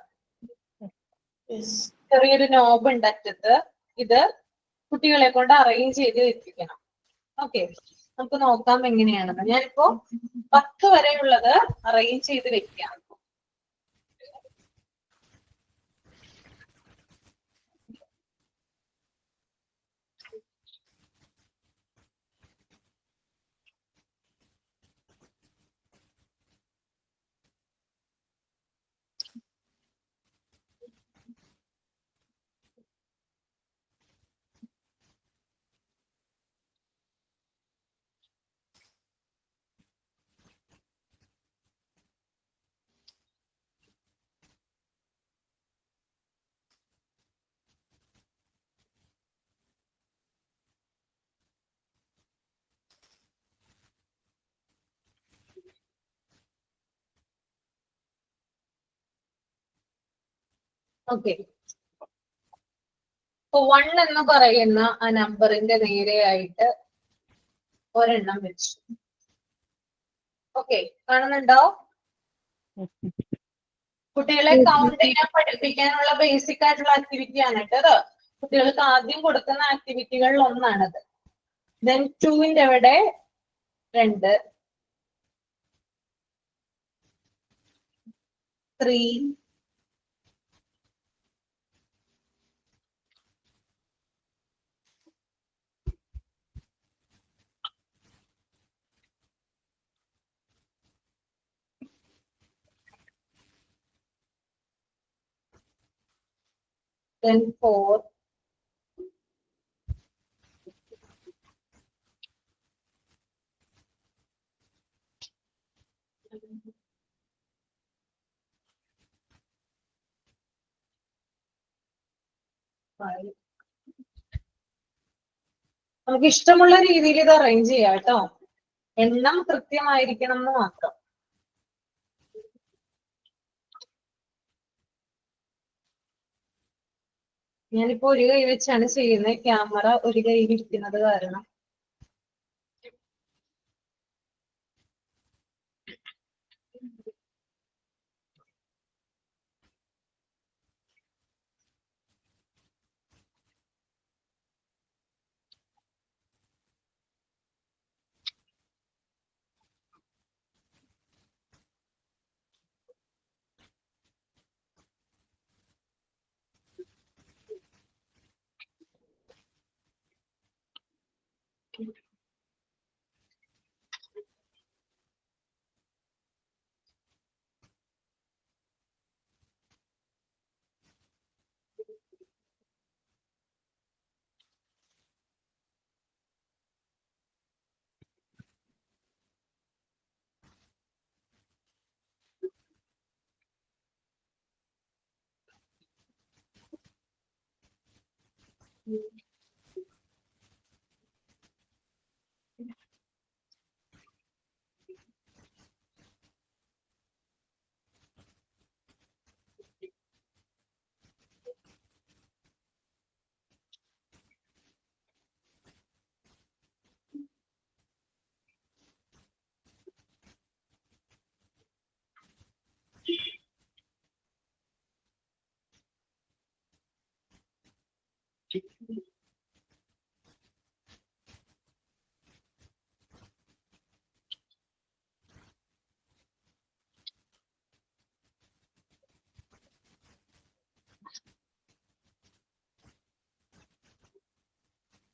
ചെറിയൊരു നോബ് ഉണ്ട് അറ്റത്ത്. ഇത് കുട്ടികളെ കൊണ്ട് അറേഞ്ച് ചെയ്ത് വെപ്പിക്കണം. ഓക്കെ, നമുക്ക് നോക്കാം എങ്ങനെയാണെന്ന്. ഞാനിപ്പോ 10 വരെയുള്ളത് അറേഞ്ച് ചെയ്ത് വെക്കാം. ഓക്കെ, 1 എന്ന് പറയുന്ന ആ നമ്പറിന്റെ നേരെയായിട്ട് ഒരെണ്ണം വെച്ചു. ഓക്കെ, കാണുന്നുണ്ടോ? കുട്ടികളെ കൗണ്ട് ചെയ്യാൻ പഠിപ്പിക്കാനുള്ള ബേസിക് ആയിട്ടുള്ള ആക്ടിവിറ്റി ആണ് കേട്ടോ. കുട്ടികൾക്ക് ആദ്യം കൊടുക്കുന്ന ആക്ടിവിറ്റികളിൽ ഒന്നാണത്. then 2ന്റെ അവിടെ 2, 3, 4, 5. നമുക്ക് ഇഷ്ടമുള്ള രീതിയിൽ ഇത് അറേഞ്ച് ചെയ്യാം കേട്ടോ. എണ്ണം കൃത്യമായിരിക്കണം എന്ന് മാത്രം. ഞാനിപ്പോ ഒരു കൈ വെച്ചാണ് ചെയ്യുന്നത്, ക്യാമറ ഒരു കൈയിൽ ഇരിക്കുന്നത് കാരണം.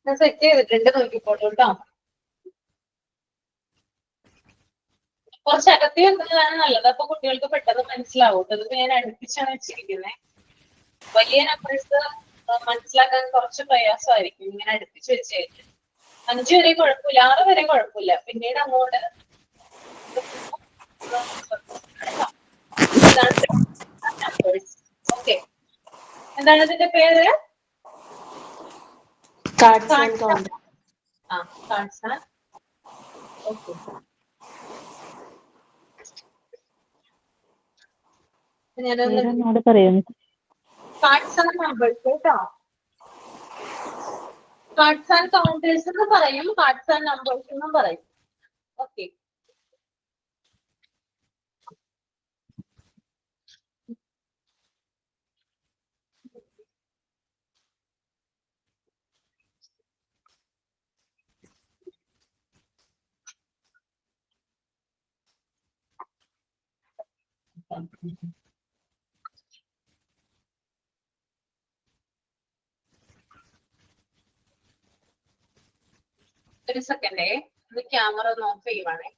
ഞാൻ സെറ്റ് ചെയ്തിട്ടുണ്ട്, നോക്കിക്കോളൂ കേട്ടോ. കുറച്ച് അകത്തി വെക്കുന്നതാണ് നല്ലത്, അപ്പൊ കുട്ടികൾക്ക് പെട്ടെന്ന് മനസ്സിലാവും. അതിപ്പോ ഞാൻ അടുപ്പിച്ചാണ് വെച്ചിരിക്കുന്നത്. വലിയ നമ്പേഴ്സ് മനസ്സിലാക്കാൻ കുറച്ച് പ്രയാസമായിരിക്കും ഇങ്ങനെ അടുപ്പിച്ച് വെച്ച് കഴിഞ്ഞാൽ. 5 വരെ കുഴപ്പമില്ല, 6 വരെ കുഴപ്പമില്ല, പിന്നീട് അങ്ങോട്ട് ഓക്കെ. എന്താണ് ഇതിന്റെ പേര്? Cards and counters. Cards and okay. പേരൊന്നുകൂടെ പറയൂ മിസ്. കാർഡ്സ് ആൻഡ് നമ്പേഴ്സ് കേട്ടോ. കാർഡ്സ് ആൻഡ് കൗണ്ടേഴ്സ് എന്ന് പറയും, കാർഡ്സ് ആൻഡ് നമ്പേഴ്സ് എന്നും പറയും. ഓക്കെ. ഒരു സെക്കൻഡേ, ഇത് ക്യാമറ ഒന്ന് ഓഫ് ചെയ്യുവാണേ.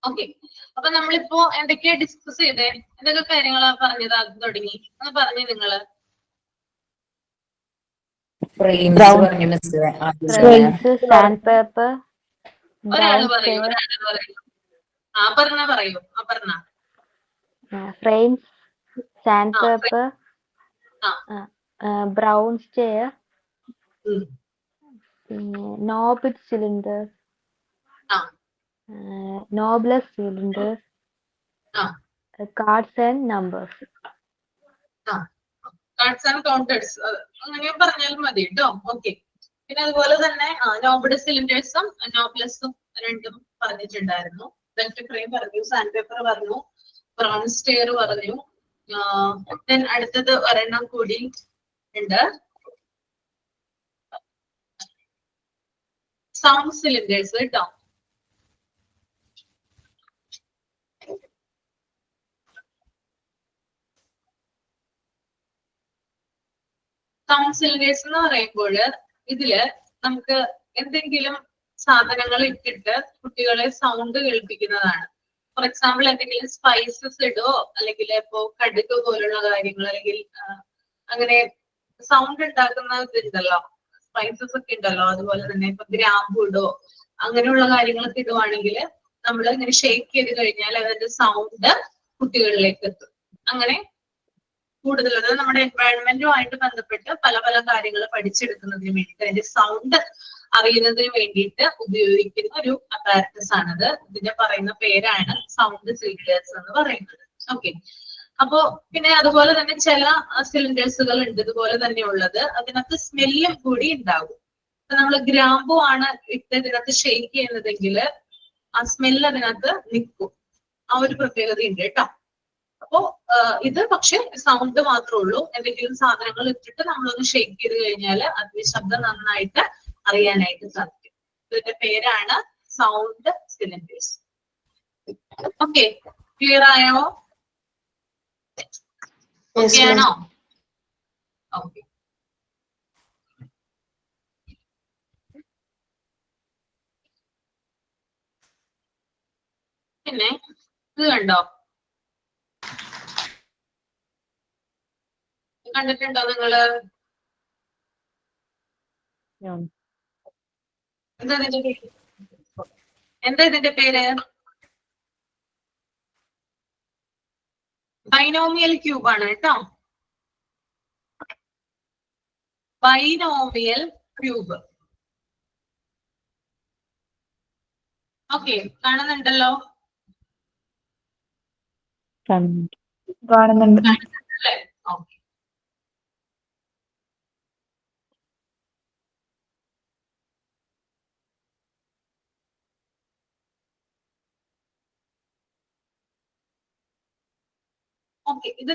ഓക്കെ. അപ്പൊ നമ്മളിപ്പോ എന്തൊക്കെയാ ഡിസ്കസ് ചെയ്തേ? എന്തൊക്കെ കാര്യങ്ങളാ പറഞ്ഞത് ആദ്യം തുടങ്ങി ഒന്ന് പറഞ്ഞു നിങ്ങള്. ഫ്രെയിംസ് പറഞ്ഞു മിസ്. ഫ്രെയിംസ്, സാൻഡ് പേപ്പർ, ഒരാള് പറയൂ, ഒരാള് പറയൂ. പറയൂ. Frames, sand paper, brown stair, ഉം. പിന്നെ നോബിഡ് സിലിണ്ടർ, ആ. നോബ്ലെസ് സിലിണ്ടർ, ആ. Cards and numbers. Cards and counters അങ്ങനെ പറഞ്ഞാലും മതി കേട്ടോ. ഓക്കെ. പിന്നെ അതുപോലെ തന്നെ നോബിഡ് സിലിണ്ടേഴ്സും നോബ്ലെസ്സും രണ്ടും പറഞ്ഞിട്ടുണ്ടായിരുന്നു. ബെൽറ്റ് ഫ്രെയിം പറഞ്ഞു, സാൻഡ് പേപ്പർ പറഞ്ഞു, ബ്രൗൺ സ്റ്റെയർ പറഞ്ഞു. അടുത്തത് ഒരെണ്ണം കൂടി ഉണ്ട്, സൗണ്ട് സിലിണ്ടേഴ്സ് കേട്ടോ. സൗണ്ട് സിലിണ്ടേഴ്സ് എന്ന് പറയുമ്പോൾ ഇതില് നമുക്ക് എന്തെങ്കിലും സാധനങ്ങൾ ഇട്ടിട്ട് കുട്ടികളെ സൗണ്ട് കേൾപ്പിക്കുന്നതാണ്. ഫോർ എക്സാമ്പിൾ എന്തെങ്കിലും സ്പൈസസ് ഇടോ, അല്ലെങ്കിൽ ഇപ്പോ കടുക് പോലുള്ള കാര്യങ്ങൾ, അല്ലെങ്കിൽ അങ്ങനെ സൗണ്ട് ഉണ്ടാക്കുന്ന ഇതുണ്ടല്ലോ, സ്പൈസസ് ഒക്കെ ഉണ്ടല്ലോ. അതുപോലെ തന്നെ ഇപ്പൊ ഗ്രാമ്പു ഇടോ അങ്ങനെയുള്ള കാര്യങ്ങളൊക്കെ ഇടുവാണെങ്കിൽ നമ്മൾ ഇങ്ങനെ ഷേക്ക് ചെയ്ത് കഴിഞ്ഞാൽ അതിന്റെ സൗണ്ട് കുട്ടികളിലേക്ക് എത്തും. അങ്ങനെ കൂടുതൽ അതായത് നമ്മുടെ എൻവയൺമെന്റുമായിട്ട് ബന്ധപ്പെട്ട് പല പല കാര്യങ്ങൾ പഠിച്ചെടുക്കുന്നതിന് വേണ്ടിയിട്ട്, അതിന്റെ സൗണ്ട് അറിയുന്നതിന് വേണ്ടിയിട്ട് ഉപയോഗിക്കുന്ന ഒരു അപ്പാരറ്റസ് ആണത്. ഇതിന്റെ പറയുന്ന പേരാണ് സൗണ്ട് സിലിണ്ടേഴ്സ് എന്ന് പറയുന്നത്. ഓക്കെ. അപ്പോ പിന്നെ അതുപോലെ തന്നെ ചില സിലിണ്ടേഴ്സുകൾ ഉണ്ട് ഇതുപോലെ തന്നെ ഉള്ളത്, അതിനകത്ത് സ്മെല്ലും കൂടി ഉണ്ടാകും. നമ്മൾ ഗ്രാമ്പു ആണ് ഇട്ട് ഇതിനകത്ത് ഷെയ്ക്ക് ചെയ്യുന്നതെങ്കിൽ ആ സ്മെല്ല് അതിനകത്ത് നിൽക്കും. ആ ഒരു പ്രത്യേകത ഉണ്ട് കേട്ടോ. അപ്പോ ഇത് പക്ഷെ സൗണ്ട് മാത്രമേ ഉള്ളൂ. എന്തെങ്കിലും സാധനങ്ങൾ ഇട്ടിട്ട് നമ്മളൊന്ന് ഷെയ്ക്ക് ചെയ്ത് കഴിഞ്ഞാൽ അതിന്റെ ശബ്ദം നന്നായിട്ട് അറിയാനായിട്ട് സാധിക്കും. ഇതിന്റെ പേരാണ് സൗണ്ട് സിലിണ്ടേഴ്സ്. ഓക്കെ, ക്ലിയർ ആയോ? ഓക്കെ ആണോ? ഓക്കെ. പിന്നെ ഇത് കണ്ടോ, കണ്ടിട്ടുണ്ടോ നിങ്ങള്? എന്താ ഇതിന്റെ പേര്? ബൈനോമിയൽ ക്യൂബ് ആണ് കേട്ടോ. Binomial cube. ഓക്കെ, കാണുന്നുണ്ടല്ലോ? കാണുന്നുണ്ട്. അല്ലേ? ഓക്കെ. ഓക്കെ, ഇത്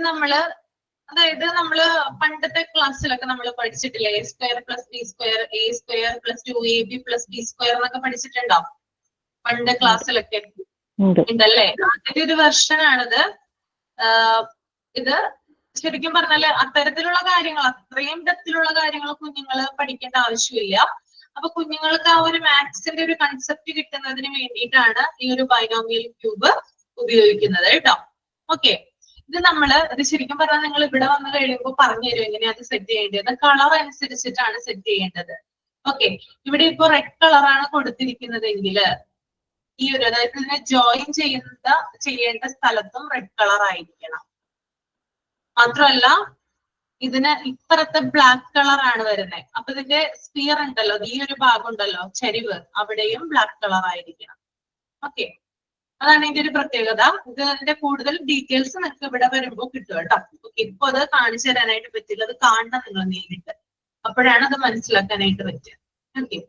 അതായത് നമ്മള് പണ്ടത്തെ ക്ലാസ്സിലൊക്കെ നമ്മൾ പഠിച്ചിട്ടില്ലേ, A square plus B square, A square plus 2ab plus B square എന്നൊക്കെ പഠിച്ചിട്ടുണ്ടോ പണ്ട് ക്ലാസ്സിലൊക്കെ? ഉണ്ടല്ലേ? അതിന്റെ ഒരു വെർഷൻ ആണിത്. ഇത് ശരിക്കും പറഞ്ഞാല് അത്തരത്തിലുള്ള കാര്യങ്ങൾ, അത്രയും ഡെപ്തിലുള്ള കാര്യങ്ങൾ കുഞ്ഞുങ്ങൾ പഠിക്കേണ്ട ആവശ്യമില്ല. അപ്പൊ കുഞ്ഞുങ്ങൾക്ക് ആ ഒരു മാത്സിന്റെ ഒരു കൺസെപ്റ്റ് കിട്ടുന്നതിന് വേണ്ടിയിട്ടാണ് ഈ ഒരു ബൈനോമിയൽ ക്യൂബ് ഉപയോഗിക്കുന്നത് കേട്ടോ. ഓക്കെ, ഇത് ശരിക്കും പറഞ്ഞാൽ നിങ്ങൾ ഇവിടെ വന്ന് കഴിയുമ്പോൾ പറഞ്ഞു തരും എങ്ങനെയാ അത് സെറ്റ് ചെയ്യേണ്ടത്. കളർ അനുസരിച്ചിട്ടാണ് സെറ്റ് ചെയ്യേണ്ടത്. ഓക്കെ, ഇവിടെ ഇപ്പൊ റെഡ് കളറാണ് കൊടുത്തിരിക്കുന്നതെങ്കിൽ ഈ ഒരു അതായത് ഇതിനെ ജോയിൻ ചെയ്യേണ്ട സ്ഥലത്തും റെഡ് കളർ ആയിരിക്കണം. മാത്രമല്ല ഇതിന് ഇപ്പുറത്തെ ബ്ലാക്ക് കളർ ആണ് വരുന്നത്. അപ്പൊ ഇതിന്റെ സ്പിയർ ഉണ്ടല്ലോ, ഈ ഒരു ഭാഗം ഉണ്ടല്ലോ, ചരിവ്, അവിടെയും ബ്ലാക്ക് കളർ ആയിരിക്കണം. ഓക്കെ, അതാണ് ഇതിന്റെ ഒരു പ്രത്യേകത. ഇതിന്റെ കൂടുതൽ ഡീറ്റെയിൽസ് നിങ്ങൾക്ക് ഇവിടെ വരുമ്പോൾ കിട്ടും കേട്ടോ. ഓക്കെ, ഇപ്പൊ അത് കാണിച്ചു തരാനായിട്ട് പറ്റില്ല, അത് കാണണം നിങ്ങൾ നേരിട്ട്, അപ്പോഴാണ് അത് മനസ്സിലാക്കാനായിട്ട് പറ്റുക. Okay,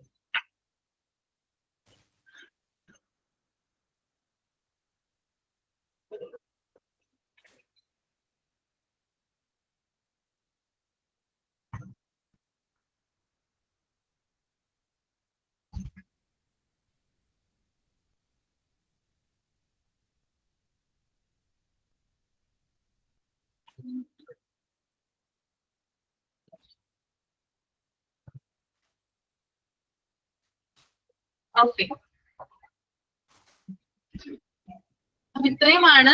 okay. അപ്പൊ ഇത്രയുമാണ്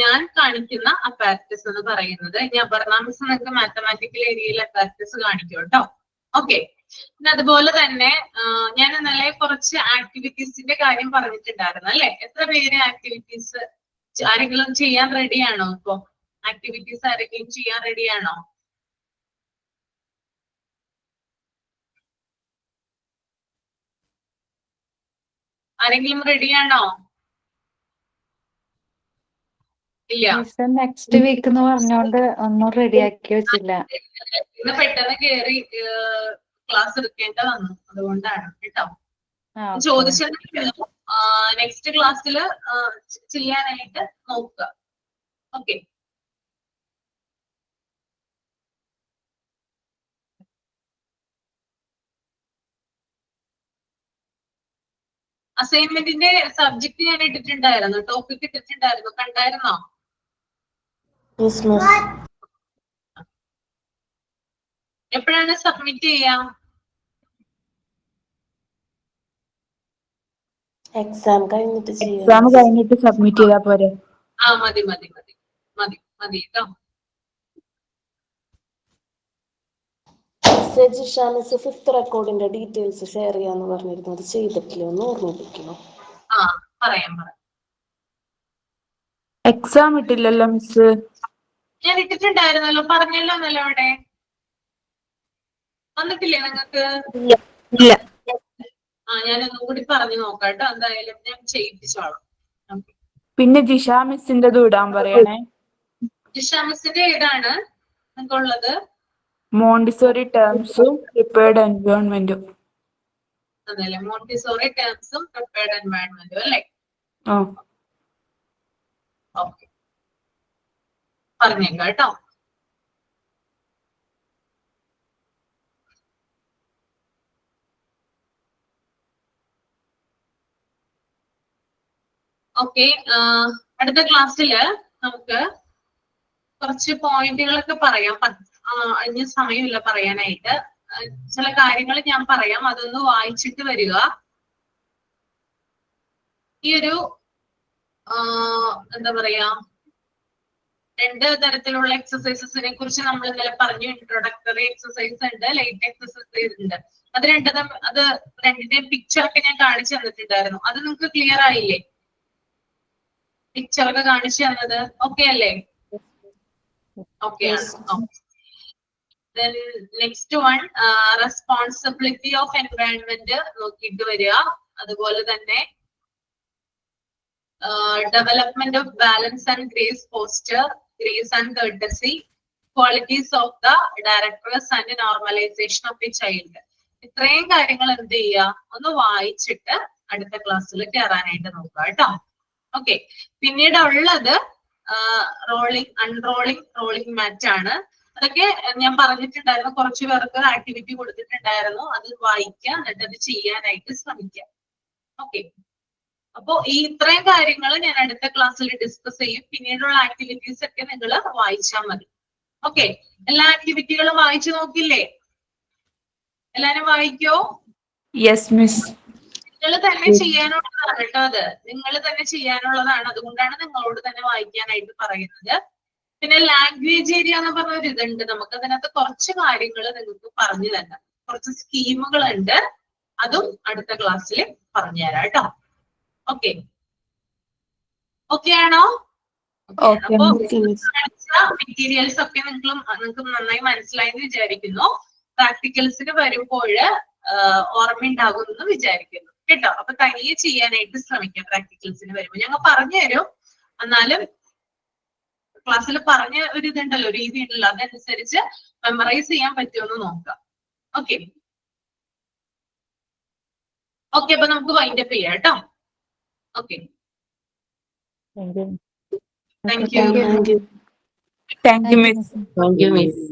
ഞാൻ കാണിക്കുന്ന അപ്പാരറ്റസ് എന്ന് പറയുന്നത്. ഇനി അപർണ മിസ് നിങ്ങൾക്ക് മാത്തമാറ്റിക്കൽ ഏരിയയിൽ അപ്പാരറ്റസ് കാണിക്കും കേട്ടോ. ഓക്കെ, പിന്നെ അതുപോലെ തന്നെ ഞാൻ ഇന്നലെ കുറച്ച് ആക്ടിവിറ്റീസിന്റെ കാര്യം പറഞ്ഞിട്ടുണ്ടായിരുന്നു അല്ലെ? എത്ര പേര് ആക്ടിവിറ്റീസ് ആരെങ്കിലും ചെയ്യാൻ റെഡിയാണോ ഇപ്പൊ? ആക്ടിവിറ്റീസ് ആരെങ്കിലും ചെയ്യാൻ റെഡിയാണോ? ആരെങ്കിലും റെഡിയാണോ? ഇല്ല. നെക്സ്റ്റ് വീക്ക് എന്ന് പറഞ്ഞോണ്ട് ഒന്നും റെഡിയാക്കി വെച്ചില്ല. ഇന്ന് പെട്ടെന്ന് കേറി ക്ലാസ് എടുക്കേണ്ട വന്നു, അതുകൊണ്ടാണ് കേട്ടോ. ചോദിച്ചിട്ടുണ്ടല്ലോ, നെക്സ്റ്റ് ക്ലാസ്സിൽ ചെയ്യാനായിട്ട് നോക്കുക. ഓക്കെ. അസൈൻമെന്റിന്റെ സബ്ജക്ട് ഞാൻ ഇട്ടിട്ടുണ്ടായിരുന്നു, ടോപ്പിക് ഇട്ടിട്ടുണ്ടായിരുന്നു, കണ്ടായിരുന്നോ? Yes miss. എപ്പോഴാണ് സബ്മിറ്റ് ചെയ്യാം? എക്സാം കഴിഞ്ഞിട്ട് ചെയ്യാം. എക്സാം കഴിഞ്ഞിട്ട് സബ്മിറ്റ് ചെയ്താ പോരെ? ആ മതി മതി മതി മതി മതി കേട്ടോ. ജിഷാമിസ് ഫിഫ്ത്ത് റെക്കോർഡിന്റെ ഡീറ്റെയിൽസ് ഷെയർ ചെയ്യാന്ന് പറഞ്ഞിരുന്നു, അത് ചെയ്തിട്ടില്ല, ഒന്ന് ഓർമ്മിപ്പിക്കണോ? ആ പറയാം. എക്സാം ഇട്ടില്ലല്ലോ മിസ്. ഞാൻ ഇട്ടിട്ടുണ്ടായിരുന്നല്ലോ, പറഞ്ഞല്ലോ എന്നല്ലോ അവിടെ. വന്നിട്ടില്ലേ നിങ്ങൾക്ക്? ഇല്ല. ഞാനൊന്നും കൂടി പറഞ്ഞു നോക്കാം കേട്ടോ, എന്തായാലും ഞാൻ ചെയ്യിപ്പിച്ചോളാം. പിന്നെ ജിഷ മിസ്സിന്റെ ഇടാൻ പറയണേ. ജിഷ മിസ്സിന്റെ ഏതാണ് നിങ്ങൾക്കുള്ളത്? മോണ്ടിസോറി ടേംസും പ്രിപ്പയർഡ് എൻവയോൺമെന്റും. അതല്ലേ, മോണ്ടിസോറി ടേംസും പ്രിപ്പയർഡ് എൻവയോൺമെന്റും അല്ലേ? ഓക്കെ, പറഞ്ഞേക്കാം കേട്ടോ. ഓക്കെ, അടുത്ത ക്ലാസ്സില് നമുക്ക് കുറച്ച് പോയിന്റുകളൊക്കെ പറയാം. അതിന് സമയമില്ല പറയാനായിട്ട്. ചില കാര്യങ്ങൾ ഞാൻ പറയാം, അതൊന്ന് വായിച്ചിട്ട് വരിക. ഈ ഒരു എന്താ പറയാ, 2 തരത്തിലുള്ള എക്സസൈസസിനെ കുറിച്ച് നമ്മൾ ഇന്നലെ പറഞ്ഞു. ഇൻട്രൊഡക്ടറി എക്സസൈസ് ഉണ്ട്, ലൈറ്റ് എക്സസൈസ് ഉണ്ട്. അത് രണ്ടിന്റെയും പിക്ചറൊക്കെ ഞാൻ കാണിച്ചു തന്നിട്ടുണ്ടായിരുന്നു. അത് നിങ്ങൾക്ക് ക്ലിയർ ആയില്ലേ? പിക്ചറൊക്കെ കാണിച്ചു തന്നത് ഓക്കെ അല്ലേ? ഓക്കെ ആണ്. Next one, responsibility of environment നോക്കിയിട്ട് വരിക. അതുപോലെ തന്നെ development of balance and grace poster, grace and courtesy, qualities of the directors and normalisation of the child. ഇത്രയും കാര്യങ്ങൾ എന്ത് ചെയ്യുക, ഒന്ന് വായിച്ചിട്ട് അടുത്ത ക്ലാസ്സിൽ കയറാനായിട്ട് നോക്കുക കേട്ടോ. ഓക്കെ, പിന്നീട് ഉള്ളത് റോളിംഗ്, അൺറോളിംഗ്, റോളിംഗ് മാറ്റ് ആണ്. അതൊക്കെ ഞാൻ പറഞ്ഞിട്ടുണ്ടായിരുന്നു. കുറച്ചു പേർക്ക് ആക്ടിവിറ്റി കൊടുത്തിട്ടുണ്ടായിരുന്നു, അത് വായിക്കുക, എന്നിട്ട് അത് ചെയ്യാനായിട്ട് ശ്രമിക്കുക. ഓക്കെ, അപ്പോ ഈ ഇത്രയും കാര്യങ്ങൾ ഞാൻ അടുത്ത ക്ലാസ്സിൽ ഡിസ്കസ് ചെയ്യും. പിന്നീടുള്ള ആക്ടിവിറ്റീസ് ഒക്കെ നിങ്ങൾ വായിച്ചാൽ മതി. ഓക്കെ, എല്ലാ ആക്ടിവിറ്റികളും വായിച്ചു നോക്കില്ലേ? എല്ലാരും വായിക്കോ? Yes miss. നിങ്ങൾ തന്നെ ചെയ്യാനുള്ളതാണ് കേട്ടോ, അത് നിങ്ങൾ തന്നെ ചെയ്യാനുള്ളതാണ്. അതുകൊണ്ടാണ് നിങ്ങളോട് തന്നെ വായിക്കാനായിട്ട് പറയുന്നത്. പിന്നെ ലാംഗ്വേജ് ഏരിയ എന്ന് പറഞ്ഞ ഒരു ഇതുണ്ട് നമുക്ക്. അതിനകത്ത് കുറച്ച് കാര്യങ്ങൾ നിങ്ങൾക്ക് പറഞ്ഞു തരാം, കുറച്ച് സ്കീമുകൾ ഉണ്ട്. അതും അടുത്ത ക്ലാസ്സിൽ പറഞ്ഞു തരാം കേട്ടോ. ഓക്കെ, ഓക്കെ ആണോ? അപ്പൊ മെറ്റീരിയൽസ് ഒക്കെ നിങ്ങൾക്ക് നന്നായി മനസ്സിലായെന്ന് വിചാരിക്കുന്നു. പ്രാക്ടിക്കൽസിന് വരുമ്പോൾ ഓർമ്മയുണ്ടാകും എന്ന് വിചാരിക്കുന്നു കേട്ടോ. അപ്പൊ തനിയെ ചെയ്യാനായിട്ട് ശ്രമിക്കാം. പ്രാക്ടിക്കൽസിന് വരുമ്പോൾ ഞങ്ങൾ പറഞ്ഞു തരും, എന്നാലും ക്ലാസ്സിൽ പറഞ്ഞ ഒരു ഇതുണ്ടല്ലോ, രീതി ഉണ്ടല്ലോ, അതനുസരിച്ച് മെമ്മറൈസ് ചെയ്യാൻ പറ്റുമെന്ന് നോക്കാം. ഓക്കെ ഓക്കെ, അപ്പൊ നമുക്ക് വൈൻഡ് അപ്പ് ചെയ്യാം കേട്ടോ. Okay, thank you. Thank you miss. Thank you miss.